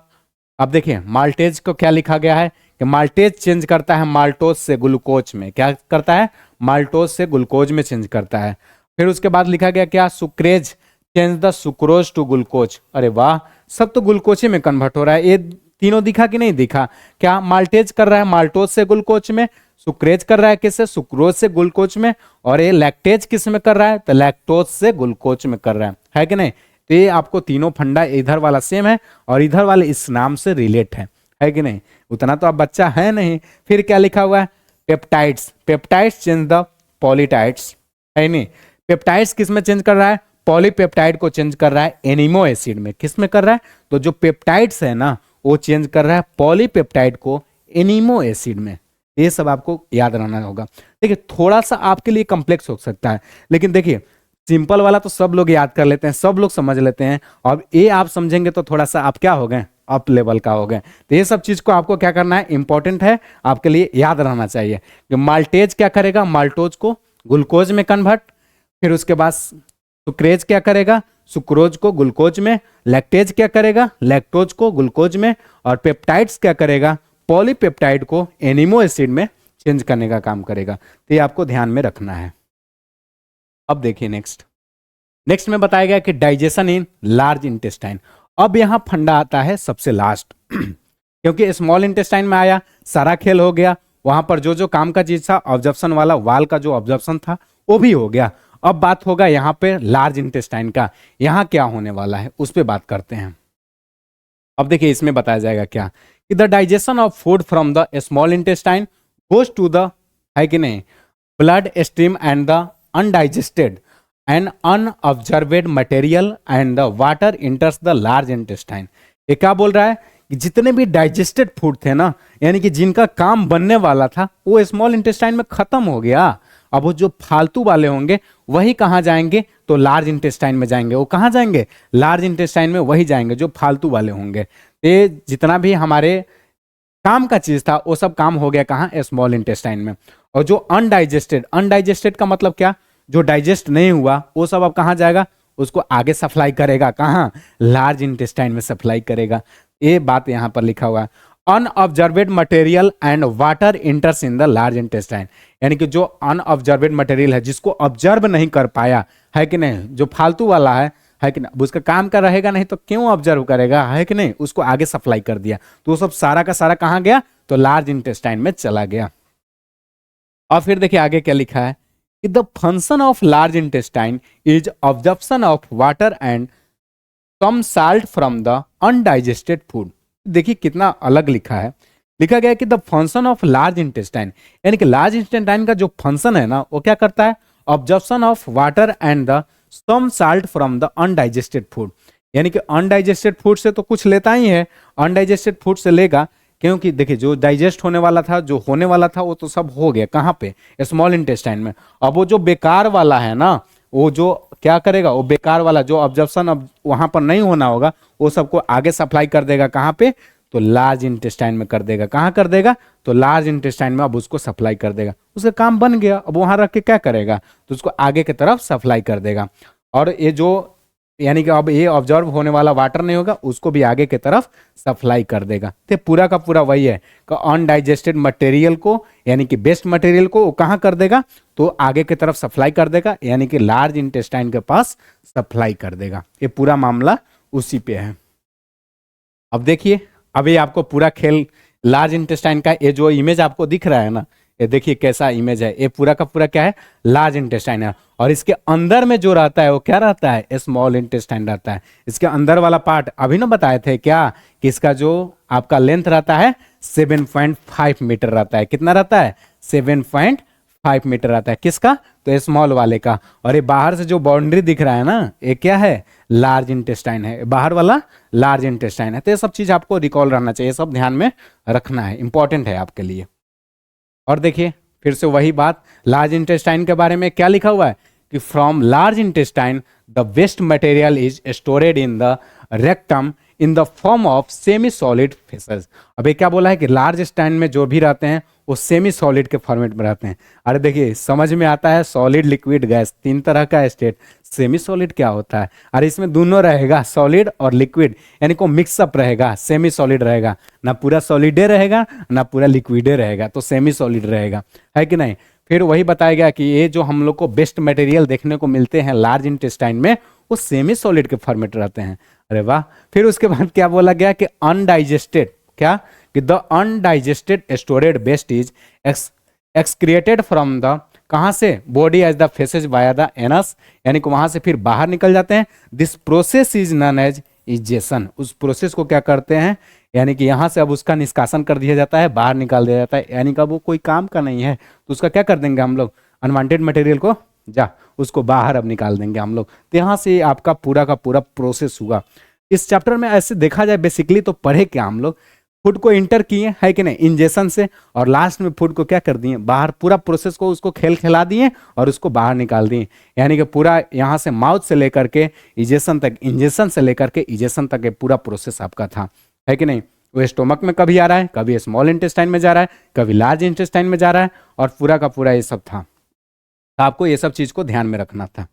अब देखिए माल्टेज को क्या लिखा गया है कि माल्टेज चेंज करता है माल्टोज से ग्लूकोज में, क्या करता है, माल्टोज से ग्लूकोज में चेंज करता है। फिर उसके बाद लिखा गया क्या, sucrase change the sucrose to glucose, अरे वाह, सब तो ग्लूकोज में कन्वर्ट हो रहा है। ये तीनों दिखा कि नहीं दिखा, क्या माल्टेज कर रहा है माल्टोज से ग्लूकोज में, सुक्रेज कर रहा है किससे, सुक्रोज से ग्लूकोज में, और ये लैक्टेज किस में कर रहा है, तो लैक्टोज से ग्लूकोज में कर रहा है कि नहीं। तो ये आपको तीनों फंडा इधर वाला सेम है और इधर वाले इस नाम से रिलेट है कि नहीं, उतना तो आप बच्चा है नहीं। फिर क्या लिखा हुआ है, पेप्टाइड्स, पेप्टाइड्स चेंज द पॉलीटाइड्स, है नहीं, पेप्टाइड्स किस में चेंज कर रहा है, पॉलीपेप्टाइड को चेंज कर रहा है एनिमो एसिड में, किस में कर रहा है, तो जो पेप्टाइड्स है ना वो चेंज कर रहा है पॉलीपेप्टाइड को एनिमो एसिड में। ये सब आपको याद रहना होगा। देखिए थोड़ा सा आपके लिए कॉम्प्लेक्स हो सकता है, लेकिन देखिए सिंपल वाला तो सब लोग याद कर लेते हैं, सब लोग समझ लेते हैं, और ये आप समझेंगे तो थोड़ा सा आप क्या हो गए, अप लेवल का हो गए। तो ये सब चीज को आपको क्या करना है, इंपॉर्टेंट है आपके लिए, याद रहना चाहिए कि माल्टेज क्या करेगा, माल्टोज को ग्लूकोज में कन्वर्ट, फिर उसके बाद सुक्रेज क्या करेगा, सुक्रोज को ग्लूकोज में, लैक्टेज क्या करेगा, लैक्टोज को ग्लूकोज में, और पेप्टाइड्स क्या करेगा, पॉलीपेप्टाइड को एनिमो एसिड में चेंज करने का काम करेगा। तो ये आपको ध्यान में रखना है। अब देखिए नेक्स्ट में बताया गया कि डाइजेशन इन लार्ज इंटेस्टाइन। अब यहां फंडा आता है सबसे लास्ट क्योंकि स्मॉल इंटेस्टाइन में आया, सारा खेल हो गया, वहां पर जो जो काम का चीज था, ऑब्जर्प्शन वाला वाल का जो ऑब्जर्प्शन था वो भी हो गया। अब बात होगा यहाँ पे लार्ज इंटेस्टाइन का, यहाँ क्या होने वाला है उस पर बात करते हैं। अब देखिए इसमें बताया जाएगा क्या कि the digestion of food from the small intestine goes to the, है कि नहीं, blood stream and the undigested and unobserved material and the water enters the large intestine. ये क्या बोल रहा है कि जितने भी डाइजेस्टेड फूड थे ना, यानी कि जिनका काम बनने वाला था वो स्मॉल इंटेस्टाइन में खत्म हो गया। अब वो जो फालतू वाले होंगे वही कहाँ जाएंगे, तो लार्ज इंटेस्टाइन में जाएंगे। वो कहाँ जाएंगे, लार्ज इंटेस्टाइन में वही जाएंगे जो फालतू वाले होंगे। ये जितना भी हमारे काम का चीज था वो सब काम हो गया कहाँ, स्मॉल इंटेस्टाइन में। और जो अनडाइजेस्टेड, अनडाइजेस्टेड का मतलब क्या, जो डाइजेस्ट नहीं हुआ वो सब अब कहाँ जाएगा, उसको आगे सप्लाई करेगा, कहाँ, लार्ज इंटेस्टाइन में सप्लाई करेगा। ये बात यहाँ पर लिखा हुआ है, unobserved material and water enters in the large intestine, यानी कि जो अनऑब्जर्वेड मटेरियल है, जिसको ऑब्जर्व नहीं कर पाया, है कि नहीं, जो फालतू वाला है कि नहीं, उसका काम का रहेगा नहीं तो क्यों ऑब्जर्व करेगा, है कि नहीं, उसको आगे सप्लाई कर दिया, तो वो सब सारा का सारा कहाँ गया, तो लार्ज इंटेस्टाइन में चला गया। और फिर देखिए आगे क्या लिखा है कि the function of large intestine is absorption of water and some salt from the undigested food. देखिए कितना अलग लिखा है, लिखा गया है कि the function of large intestine, यानी कि लार्ज इंटेस्टाइन का जो फंक्शन है ना वो क्या करता है, absorption of water and the some salt from the undigested food, यानी कि अनडाइजेस्टेड फूड से तो कुछ लेता ही है, अनडाइजेस्टेड फूड से लेगा, क्योंकि देखिए जो डाइजेस्ट होने वाला था, जो होने वाला था वो तो सब हो गया कहाँ पे, स्मॉल इंटेस्टाइन में। अब वो जो बेकार वाला है ना, वो जो क्या करेगा, वो बेकार वाला जो ऑब्जर्प्शन अब वहां पर नहीं होना होगा वो सबको आगे सप्लाई कर देगा। कहाँ पे, तो लार्ज इंटेस्टाइन में कर देगा। कहाँ कर देगा, तो लार्ज इंटेस्टाइन में अब उसको सप्लाई कर देगा। उसका काम बन गया। अब वहां रख के क्या करेगा, तो उसको आगे की तरफ सप्लाई कर देगा। और ये जो यानी कि अब ये ऑब्जर्व होने वाला वाटर नहीं होगा उसको भी आगे की तरफ सप्लाई कर देगा। तो पूरा का पूरा वही है कि अनडाइजेस्टेड मटेरियल को यानी कि वेस्ट मटेरियल को वो कहाँ कर देगा, तो आगे की तरफ सप्लाई कर देगा, यानी कि लार्ज इंटेस्टाइन के पास सप्लाई कर देगा। ये पूरा मामला उसी पे है। अब देखिए, अभी आपको पूरा खेल लार्ज इंटेस्टाइन का ये जो इमेज आपको दिख रहा है ना, ये देखिए कैसा इमेज है। ये पूरा का पूरा क्या है, लार्ज इंटेस्टाइन है। और इसके अंदर में जो रहता है वो क्या रहता है, स्मॉल इंटेस्टाइन रहता है। इसके अंदर वाला पार्ट अभी ना बताए थे क्या, कि इसका जो आपका लेंथ रहता है 7.5 मीटर रहता है। कितना रहता है, 7.5 मीटर रहता है। किसका, तो स्मॉल वाले का। और ये बाहर से जो बाउंड्री दिख रहा है ना, ये क्या है, लार्ज इंटेस्टाइन है। बाहर वाला लार्ज इंटेस्टाइन है। तो ये सब चीज आपको रिकॉल रहना चाहिए, सब ध्यान में रखना है, इंपॉर्टेंट है आपके लिए। और देखिए फिर से वही बात, लार्ज इंटेस्टाइन के बारे में क्या लिखा हुआ है कि from large intestine the waste material is stored in the rectum in the form of semi solid faeces. अभी क्या बोला है कि लार्ज इंटेस्टाइन में जो भी रहते हैं वो सेमी सॉलिड के फॉर्मेट में रहते हैं। अरे देखिए समझ में आता है, सॉलिड लिक्विड गैस तीन तरह का स्टेट, सेमी सॉलिड क्या होता है, अरे इसमें दोनों रहेगा, सॉलिड और लिक्विड, यानी को मिक्सअप रहेगा, सेमी सॉलिड रहेगा, ना पूरा सॉलिडे रहेगा ना पूरा लिक्विडे रहेगा, तो सेमी सॉलिड रहेगा, है कि नहीं। फिर वही बताया गया कि ये जो हम लोग को बेस्ट मटेरियल देखने को मिलते हैं लार्ज इंटेस्टाइन में, वो सेमी सॉलिड के फॉर्मेट रहते हैं। अरे वाह। फिर उसके बाद क्या बोला गया कि अनडाइजेस्टेड, क्या कि the undigested stored waste is excreted from the, कहां से, body as the faeces via the anus, यानी कि वहां से फिर बाहर निकल जाते हैं। This process is known as egestion. उस प्रोसेस को क्या करते हैं, यानी कि यहां से अब उसका निष्कासन कर दिया जाता है, बाहर निकाल दिया जाता है, यानी कि वो कोई काम का नहीं है, तो उसका क्या कर देंगे हम लोग, अनवांटेड मटेरियल को जा उसको बाहर अब निकाल देंगे हम लोग। तो यहाँ से आपका पूरा का पूरा प्रोसेस हुआ। इस चैप्टर में ऐसे देखा जाए बेसिकली तो पढ़े क्या हम लोग, फूड को इंटर किए है कि नहीं इंजेक्शन से, और लास्ट में फूड को क्या कर दिए बाहर, पूरा प्रोसेस को उसको खिला दिए और उसको बाहर निकाल दिए। यानी कि पूरा यहाँ से माउथ से लेकर के इजेक्शन तक, इंजेक्शन से लेकर के इजेक्शन तक ये पूरा प्रोसेस आपका था, है कि नहीं। वो स्टोमक में कभी आ रहा है, कभी स्मॉल इंटेस्टाइन में जा रहा है, कभी लार्ज इंटेस्टाइन में जा रहा है, और पूरा का पूरा ये सब था। तो आपको ये सब चीज को ध्यान में रखना था।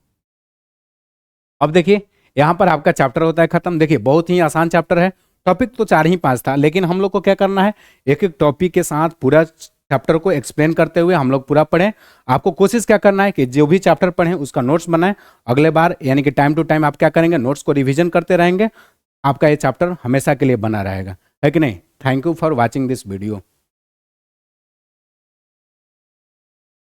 अब देखिए यहाँ पर आपका चैप्टर होता है खत्म। देखिए बहुत ही आसान चैप्टर है, टॉपिक तो 4 ही 5 था, लेकिन हम लोग को क्या करना है, एक एक टॉपिक के साथ पूरा चैप्टर को एक्सप्लेन करते हुए हम लोग पूरा पढ़ें। आपको कोशिश क्या करना है कि जो भी चैप्टर पढ़ें उसका नोट्स बनाएं। अगले बार यानी कि टाइम टू टाइम आप क्या करेंगे, नोट्स को रिवीजन करते रहेंगे, आपका ये चैप्टर हमेशा के लिए बना रहेगा, है कि नहीं। Thank you for watching this video.